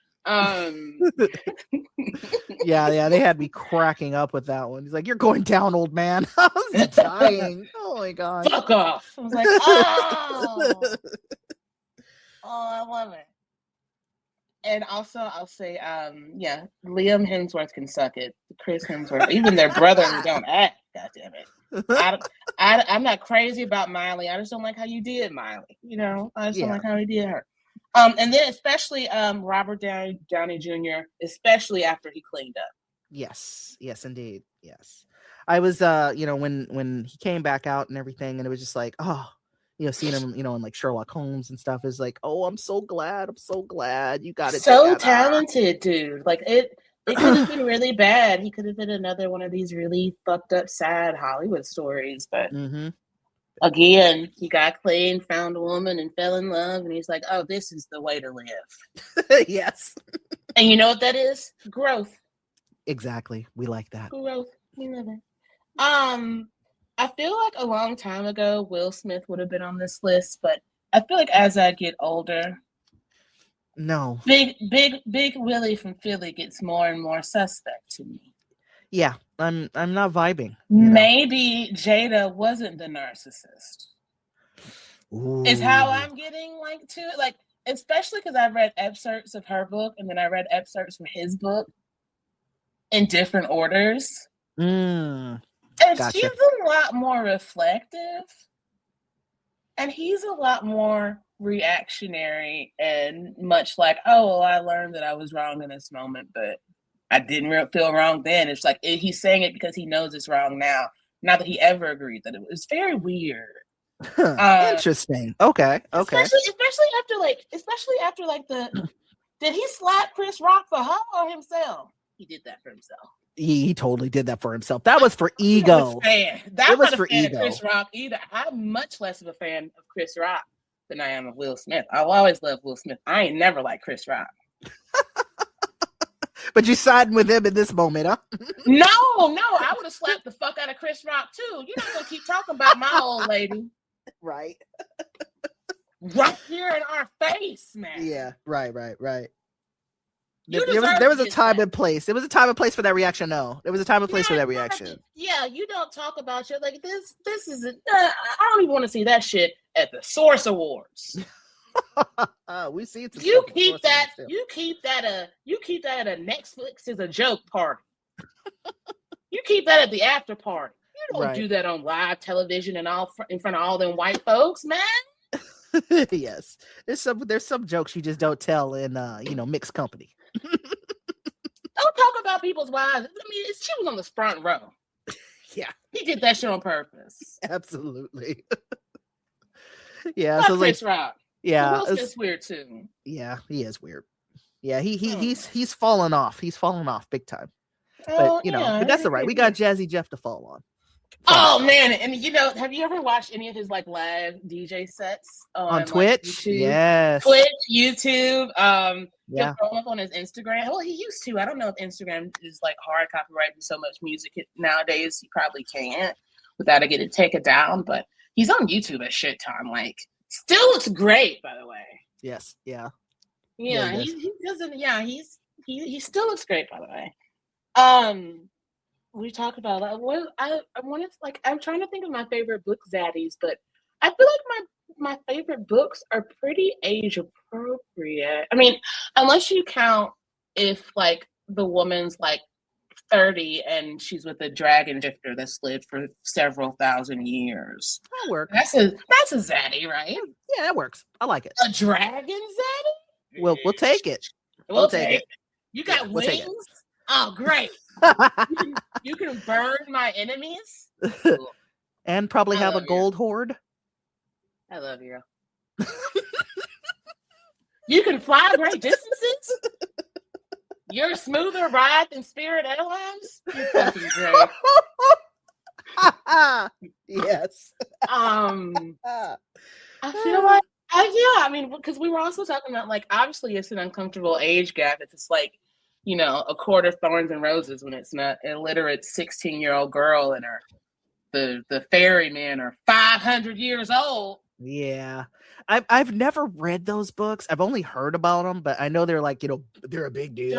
Speaker 2: Yeah, they had me cracking up with that one. He's like, "You're going down, old man." I was dying. Oh my god.
Speaker 1: Fuck off. I was like, oh, I love it. And also, I'll say, Liam Hemsworth can suck it. Chris Hemsworth, even their brother who don't act. God damn it. I'm not crazy about Miley. I just don't like how you did Miley. I just don't like how he did her. And then especially Robert Downey Jr., especially after he cleaned up.
Speaker 2: Yes, indeed. Yes. I was when he came back out and everything, and it was just like, oh, seeing him, in like Sherlock Holmes and stuff is like, oh, I'm so glad you got it
Speaker 1: so
Speaker 2: together.
Speaker 1: Talented, dude. Like it could have been really bad. He could have been another one of these really fucked up, sad Hollywood stories, but again, he got clean, found a woman, and fell in love, and he's like, oh, this is the way to live.
Speaker 2: Yes.
Speaker 1: And you know what that is? Growth.
Speaker 2: Exactly. We like that.
Speaker 1: Growth. We love it. I feel like a long time ago, Will Smith would have been on this list, but I feel like as I get older,
Speaker 2: no,
Speaker 1: Big Willie from Philly gets more and more suspect to me.
Speaker 2: Yeah, I'm not vibing.
Speaker 1: Maybe Jada wasn't the narcissist.
Speaker 2: Ooh.
Speaker 1: Is how I'm getting like to it, like especially because I've read excerpts of her book and then I read excerpts from his book in different orders. And
Speaker 2: gotcha.
Speaker 1: she's a lot more reflective, and he's a lot more reactionary and much like, oh, well, I learned that I was wrong in this moment, but I didn't feel wrong then. It's like he's saying it because he knows it's wrong now, not that he ever agreed that it was. Very weird.
Speaker 2: Interesting. Okay.
Speaker 1: Especially after the did he slap Chris Rock for her or himself? He did that for himself.
Speaker 2: He totally did that for himself. That was for ego.
Speaker 1: That was for ego. Of Chris Rock either. I'm much less of a fan of Chris Rock than I am of Will Smith. I'll always love Will Smith. I ain't never liked Chris Rock.
Speaker 2: But you siding with him in this moment, huh?
Speaker 1: No, I would have slapped the fuck out of Chris Rock too. You're not gonna keep talking about my old lady,
Speaker 2: right?
Speaker 1: Right here in our face, man.
Speaker 2: Yeah, right. There was a time and place. There was a time and place for that reaction. No, there was a time and place for that reaction.
Speaker 1: Yeah, you don't talk about shit like this. This isn't. I don't even want to see that shit at the Source Awards.
Speaker 2: We see it.
Speaker 1: You keep that. You keep that at a Netflix is a joke party. You keep that at the after party. You don't do that on live television and all in front of all them white folks, man.
Speaker 2: Yes, there's some jokes you just don't tell in mixed company.
Speaker 1: Don't talk about people's wives. I mean, she was on the front row.
Speaker 2: Yeah,
Speaker 1: he did that shit on purpose.
Speaker 2: Absolutely. Yeah,
Speaker 1: so Chris Rock.
Speaker 2: Yeah,
Speaker 1: Will Smith's weird too.
Speaker 2: Yeah, he is weird. Yeah, he's fallen off. He's fallen off big time. But but that's all right. We got Jazzy Jeff to fall on.
Speaker 1: Man, and have you ever watched any of his like live DJ sets
Speaker 2: on Twitch?
Speaker 1: Like,
Speaker 2: yes,
Speaker 1: Twitch, YouTube.
Speaker 2: Yeah,
Speaker 1: he'll throw up on his Instagram. Well, he used to. I don't know if Instagram is like hard copyrighting so much music nowadays. He probably can't without getting taken down. But he's on YouTube at shit ton. Like, still looks great, by the way.
Speaker 2: Yes. Yeah.
Speaker 1: Yeah. He doesn't. Yeah. He still looks great, by the way. We talked about I wanted I'm trying to think of my favorite book zaddies, but I feel like my favorite books are pretty age appropriate. I mean, unless you count if like the woman's like 30 and she's with a dragon drifter that's lived for several thousand years.
Speaker 2: That works.
Speaker 1: That's a zaddy, right?
Speaker 2: Yeah, that works. I like it.
Speaker 1: A dragon zaddy?
Speaker 2: We'll take it.
Speaker 1: We'll take it. You got wings? Oh, great. You can burn my enemies. Cool.
Speaker 2: And probably have a gold hoard.
Speaker 1: I love you. You can fly great distances. You're a smoother ride than Spirit Airlines. You're fucking great.
Speaker 2: Yes.
Speaker 1: I feel like, I mean, because we were also talking about like, obviously it's an uncomfortable age gap. It's just like, a court of thorns and roses when it's not an illiterate 16-year-old girl and the ferrymen are 500 years old.
Speaker 2: Yeah. I've never read those books. I've only heard about them, but I know they're like, they're a big deal.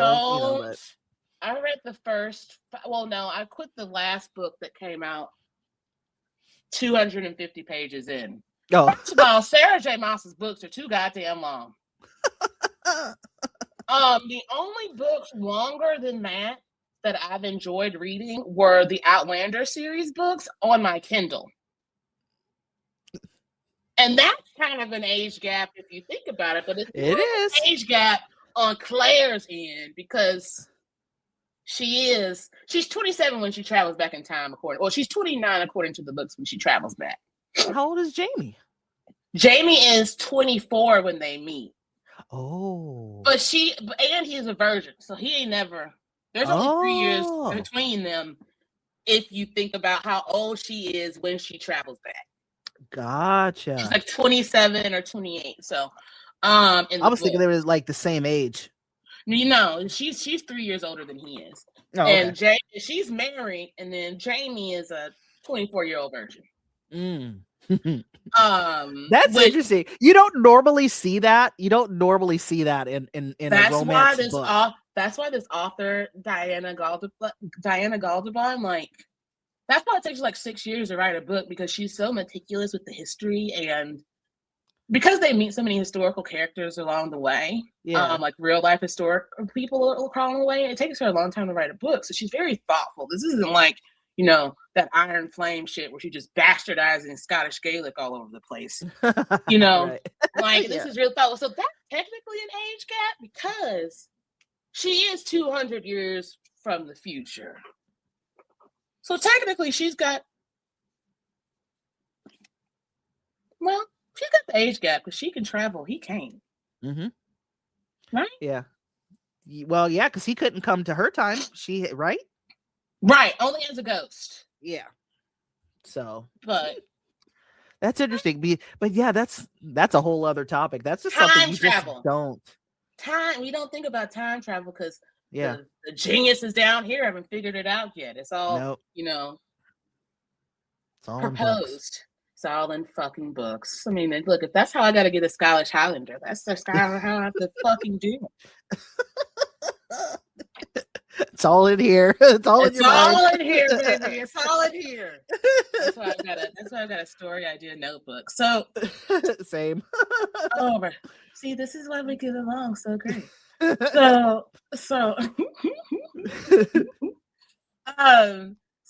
Speaker 1: I read the first, I quit the last book that came out 250 pages in.
Speaker 2: Oh.
Speaker 1: First of all, Sarah J. Maas's books are too goddamn long. The only books longer than that I've enjoyed reading were the Outlander series books on my Kindle. And that kind of an age gap if you think about it, but it's
Speaker 2: it is
Speaker 1: an age gap on Claire's end because she's 27 when she travels back in time, she's 29 according to the books when she travels back.
Speaker 2: How old is Jamie?
Speaker 1: Jamie is 24 when they meet.
Speaker 2: Oh.
Speaker 1: But he's a virgin, so he ain't never. There's only 3 years between them if you think about how old she is when she travels back.
Speaker 2: Gotcha.
Speaker 1: She's like 27 or 28. So
Speaker 2: I was thinking they were like the same age.
Speaker 1: She's 3 years older than he is.
Speaker 2: Oh,
Speaker 1: and she's married, and then Jamie is a 24-year-old virgin.
Speaker 2: That's interesting. You don't normally see that. You don't normally see that in a romance book.
Speaker 1: That's why this author Diana Galdabon, like, that's why it takes like 6 years to write a book, because she's so meticulous with the history, and because they meet so many historical characters along the way, like real life historic people along the way, it takes her a long time to write a book. So she's very thoughtful. This isn't like, that Iron Flame shit where she's just bastardizing Scottish Gaelic all over the place. Right. Like, this is real thoughtful. So that's technically an age gap because she is 200 years from the future. So technically she's got the age gap because she can travel. He can't.
Speaker 2: Mm-hmm.
Speaker 1: Right?
Speaker 2: Yeah. Well, yeah, because he couldn't come to her time. Right?
Speaker 1: Right. Only as a ghost.
Speaker 2: Yeah. So.
Speaker 1: But
Speaker 2: that's interesting. But yeah, that's a whole other topic. That's just something you travel. Just don't.
Speaker 1: We don't think about time travel because the geniuses down here haven't figured it out yet. It's all,
Speaker 2: it's all
Speaker 1: proposed. It's all in fucking books. I mean, look, if that's how I got to get a Scottish Highlander, that's the style how I have to fucking do it.
Speaker 2: It's all in here. It's all in
Speaker 1: here, baby. It's all in here. That's why I've got a story idea notebook. So
Speaker 2: same.
Speaker 1: See, this is why we get along so great.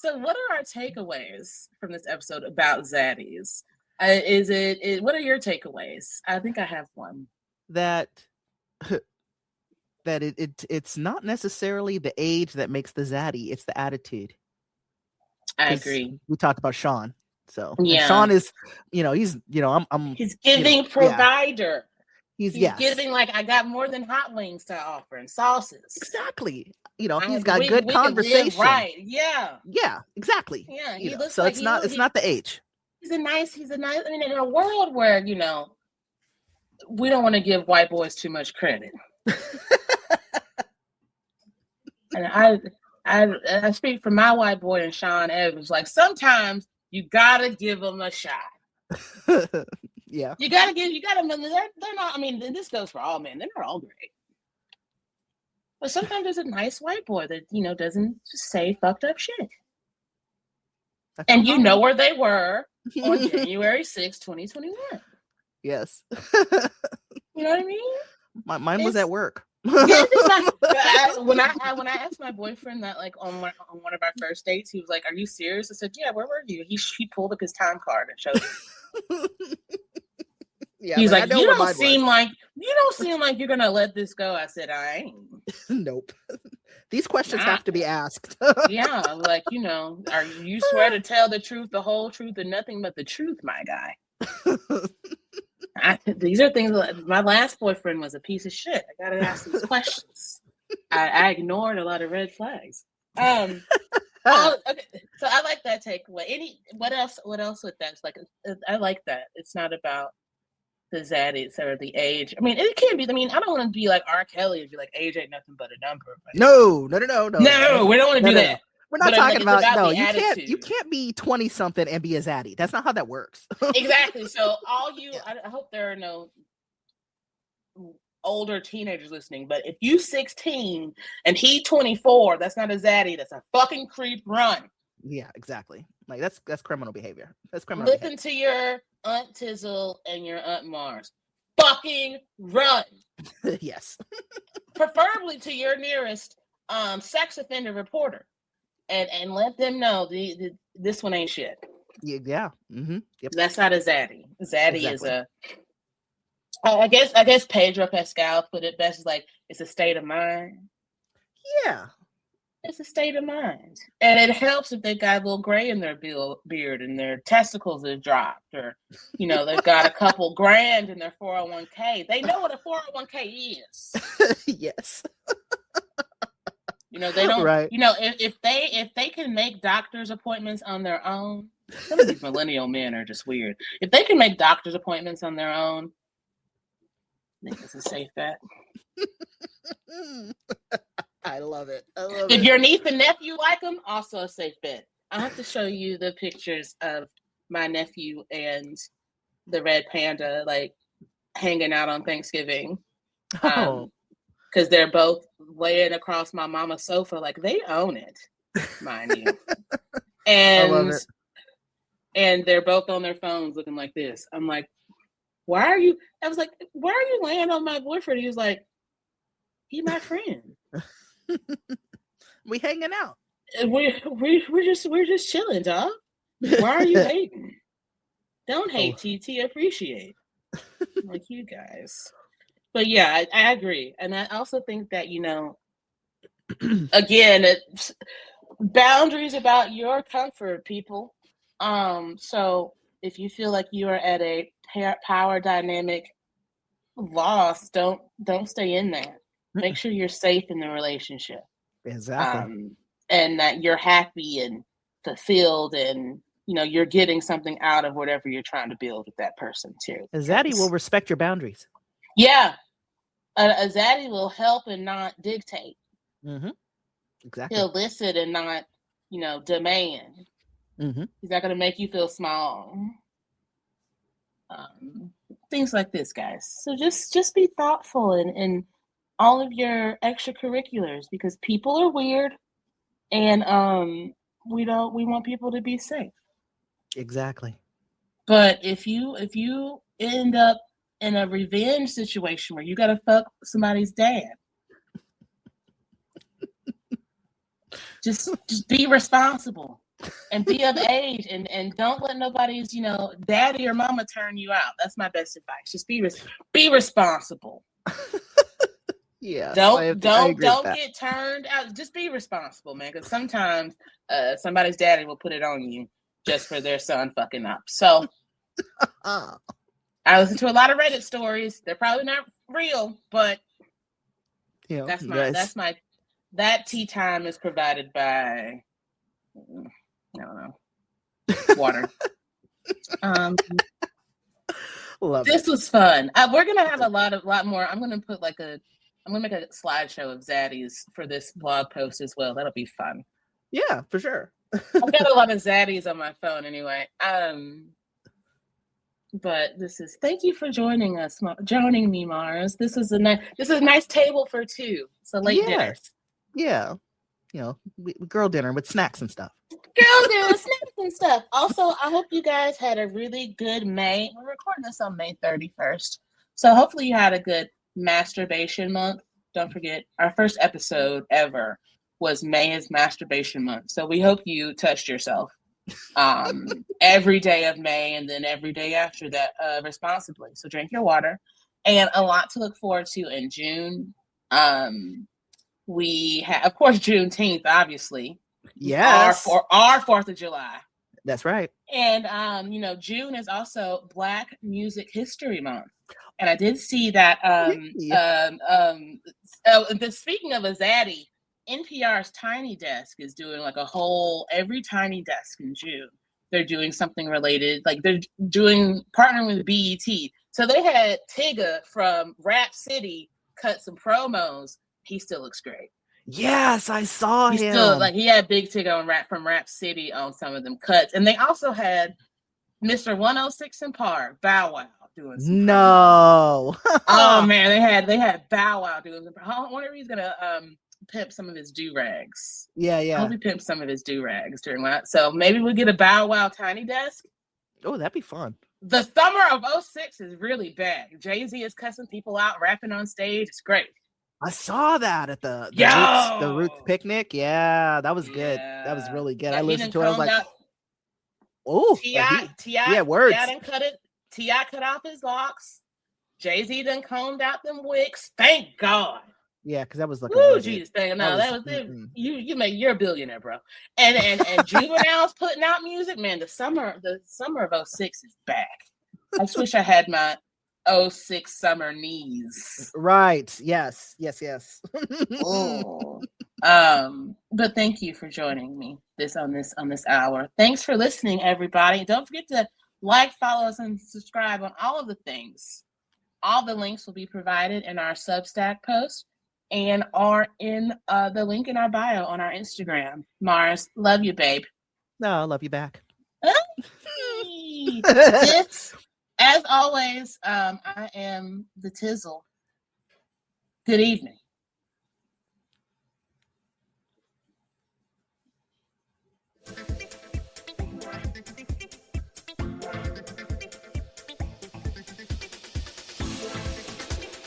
Speaker 1: So what are our takeaways from this episode about Zaddies? What are your takeaways? I think I have one.
Speaker 2: That it's not necessarily the age that makes the zaddy, it's the attitude.
Speaker 1: I agree.
Speaker 2: We talked about Sean. So Sean is, he's
Speaker 1: giving provider.
Speaker 2: He's
Speaker 1: giving, like, I got more than hot wings to offer and sauces.
Speaker 2: Exactly. He's got good conversation.
Speaker 1: Right. Yeah.
Speaker 2: Yeah, exactly.
Speaker 1: Yeah. He looks
Speaker 2: so
Speaker 1: like
Speaker 2: it's not the age.
Speaker 1: He's a nice, I mean, in a world where, we don't want to give white boys too much credit. And I speak for my white boy and Sean Evans. Like, sometimes you gotta give them a shot.
Speaker 2: Yeah,
Speaker 1: you gotta. They're not. I mean, this goes for all men. They're not all great, but sometimes there's a nice white boy that doesn't just say fucked up shit. And you know where they were on January 6, 2021.
Speaker 2: Yes.
Speaker 1: You know what I mean?
Speaker 2: Mine was at work.
Speaker 1: When I asked my boyfriend that, like, on one of our first dates, he was like, "Are you serious?" I said, "Yeah, where were you?" He pulled up his time card and showed me. Yeah, he's like, "You don't seem like you're gonna let this go." I said, "I ain't."
Speaker 2: Nope. These questions have to be asked.
Speaker 1: Yeah, like, are you swear to tell the truth, the whole truth, and nothing but the truth, my guy? These are things. My last boyfriend was a piece of shit. I gotta ask these questions. I ignored a lot of red flags. Okay, so I like that takeaway. What else with that? It's like, I like that. It's not about the zaddies or the age. I mean, it can be. I mean, I don't want to be like R. Kelly and be like, age ain't nothing but a number.
Speaker 2: No,
Speaker 1: we don't want to do that.
Speaker 2: We're not talking about you can't be 20 something and be a zaddy. That's not how that works.
Speaker 1: Exactly. So I hope there are no older teenagers listening, but if you 16 and he 24, that's not a zaddy. That's a fucking creep. Run.
Speaker 2: Yeah, exactly. Like, that's criminal behavior. That's criminal.
Speaker 1: Listen to your Aunt Tizzle and your Aunt Mars. Fucking run.
Speaker 2: Yes.
Speaker 1: Preferably to your nearest sex offender reporter. And let them know this one ain't shit.
Speaker 2: Yeah. Mm-hmm. Yep.
Speaker 1: That's not a zaddy. Zaddy is I guess Pedro Pascal put it best. Like, it's a state of mind.
Speaker 2: Yeah.
Speaker 1: It's a state of mind. And it helps if they've got a little gray in their beard and their testicles are dropped, or, they've got a couple grand in their 401k. They know what a 401k is.
Speaker 2: Yes.
Speaker 1: They don't,
Speaker 2: right.
Speaker 1: If they can make doctor's appointments on their own, some of these millennial men are just weird. If they can make doctor's appointments on their own, I think it's a safe bet.
Speaker 2: I love it.
Speaker 1: If your niece and nephew like them, also a safe bet. I'll have to show you the pictures of my nephew and the red panda, like, hanging out on Thanksgiving. Because they're both laying across my mama's sofa, like, they own it, mind you. And they're both on their phones looking like this. I'm like, why are you laying on my boyfriend? He was like, he my friend.
Speaker 2: We hanging out.
Speaker 1: We're just chilling, dog. Why are you hating? Don't hate, TT. Appreciate. Like, you guys. But yeah, I agree. And I also think that, again, it's boundaries about your comfort, people. So if you feel like you are at a power dynamic loss, don't stay in that. Make sure you're safe in the relationship.
Speaker 2: Exactly.
Speaker 1: And that you're happy and fulfilled, and you're getting something out of whatever you're trying to build with that person too.
Speaker 2: A zaddy will respect your boundaries.
Speaker 1: Yeah. A zaddy will help and not dictate.
Speaker 2: Mm-hmm. Exactly.
Speaker 1: He'll listen and not, demand.
Speaker 2: Mm-hmm.
Speaker 1: He's not going to make you feel small. Things like this, guys. So just be thoughtful in all of your extracurriculars, because people are weird, and we want people to be safe.
Speaker 2: Exactly.
Speaker 1: But if you end up in a revenge situation where you got to fuck somebody's dad, just be responsible and be of age, and don't let nobody's daddy or mama turn you out. That's my best advice. Just be responsible.
Speaker 2: Yeah.
Speaker 1: Don't get turned out. Just be responsible, man. Because sometimes somebody's daddy will put it on you just for their son fucking up. So I listen to a lot of Reddit stories. They're probably not real, but that tea time is provided by, I don't know, water. This was fun. We're gonna have a lot more. I'm gonna make a slideshow of zaddies for this blog post as well. That'll be fun.
Speaker 2: Yeah, for sure.
Speaker 1: I've got a lot of zaddies on my phone anyway. But thank you for joining me, Mars. This is a nice table for two. It's a late dinner.
Speaker 2: Yeah. Girl dinner with snacks and stuff.
Speaker 1: Girl dinner, snacks and stuff. Also, I hope you guys had a really good May. We're recording this on May 31st. So hopefully you had a good masturbation month. Don't forget, our first episode ever was May is masturbation month. So we hope you touched yourself every day of May, and then every day after that responsibly. So drink your water. And a lot to look forward to in June. We have, of course, Juneteenth, obviously.
Speaker 2: Yes.
Speaker 1: Our 4th of July.
Speaker 2: That's right.
Speaker 1: And, June is also Black Music History Month. And I did see that, speaking of a zaddy, NPR's Tiny Desk is doing like every Tiny Desk in June. They're doing something related, like they're partnering with BET. So they had Tigga from Rap City cut some promos. He still looks great.
Speaker 2: Yes, I saw him.
Speaker 1: Still, he had Big Tigga from Rap City on some of them cuts. And they also had Mr. 106 and Park, Bow Wow, doing some
Speaker 2: No.
Speaker 1: Oh man, they had Bow Wow doing some. I wonder if he's gonna pimp some of his do-rags.
Speaker 2: Yeah.
Speaker 1: I hope he pimps some of his do-rags during that. So maybe we'll get a Bow Wow Tiny Desk.
Speaker 2: Oh, that'd be fun.
Speaker 1: The summer of 06 is really bad. Jay-Z is cussing people out, rapping on stage. It's great.
Speaker 2: I saw that at the Roots picnic. Yeah, that was good.
Speaker 1: Yeah.
Speaker 2: That was really good.
Speaker 1: Yeah,
Speaker 2: I listened to it. I was like, oh,
Speaker 1: T.I.
Speaker 2: words.
Speaker 1: T.I. didn't cut it. T.I. cut off his locks. Jay-Z done combed out them wigs. Thank God.
Speaker 2: Yeah, because that was like,
Speaker 1: oh Jesus, no, that was you make you're a billionaire, bro. And Juvenile's putting out music, man. The summer of 06 is back. I just wish I had my 06 summer knees.
Speaker 2: Right. Yes.
Speaker 1: Oh. But thank you for joining me on this hour. Thanks for listening, everybody. Don't forget to like, follow us, and subscribe on all of the things. All the links will be provided in our Substack post and are in the link in our bio on our Instagram. Mars, love you, babe.
Speaker 2: No, I love you back.
Speaker 1: This, as always, I am the Tizzle. Good evening.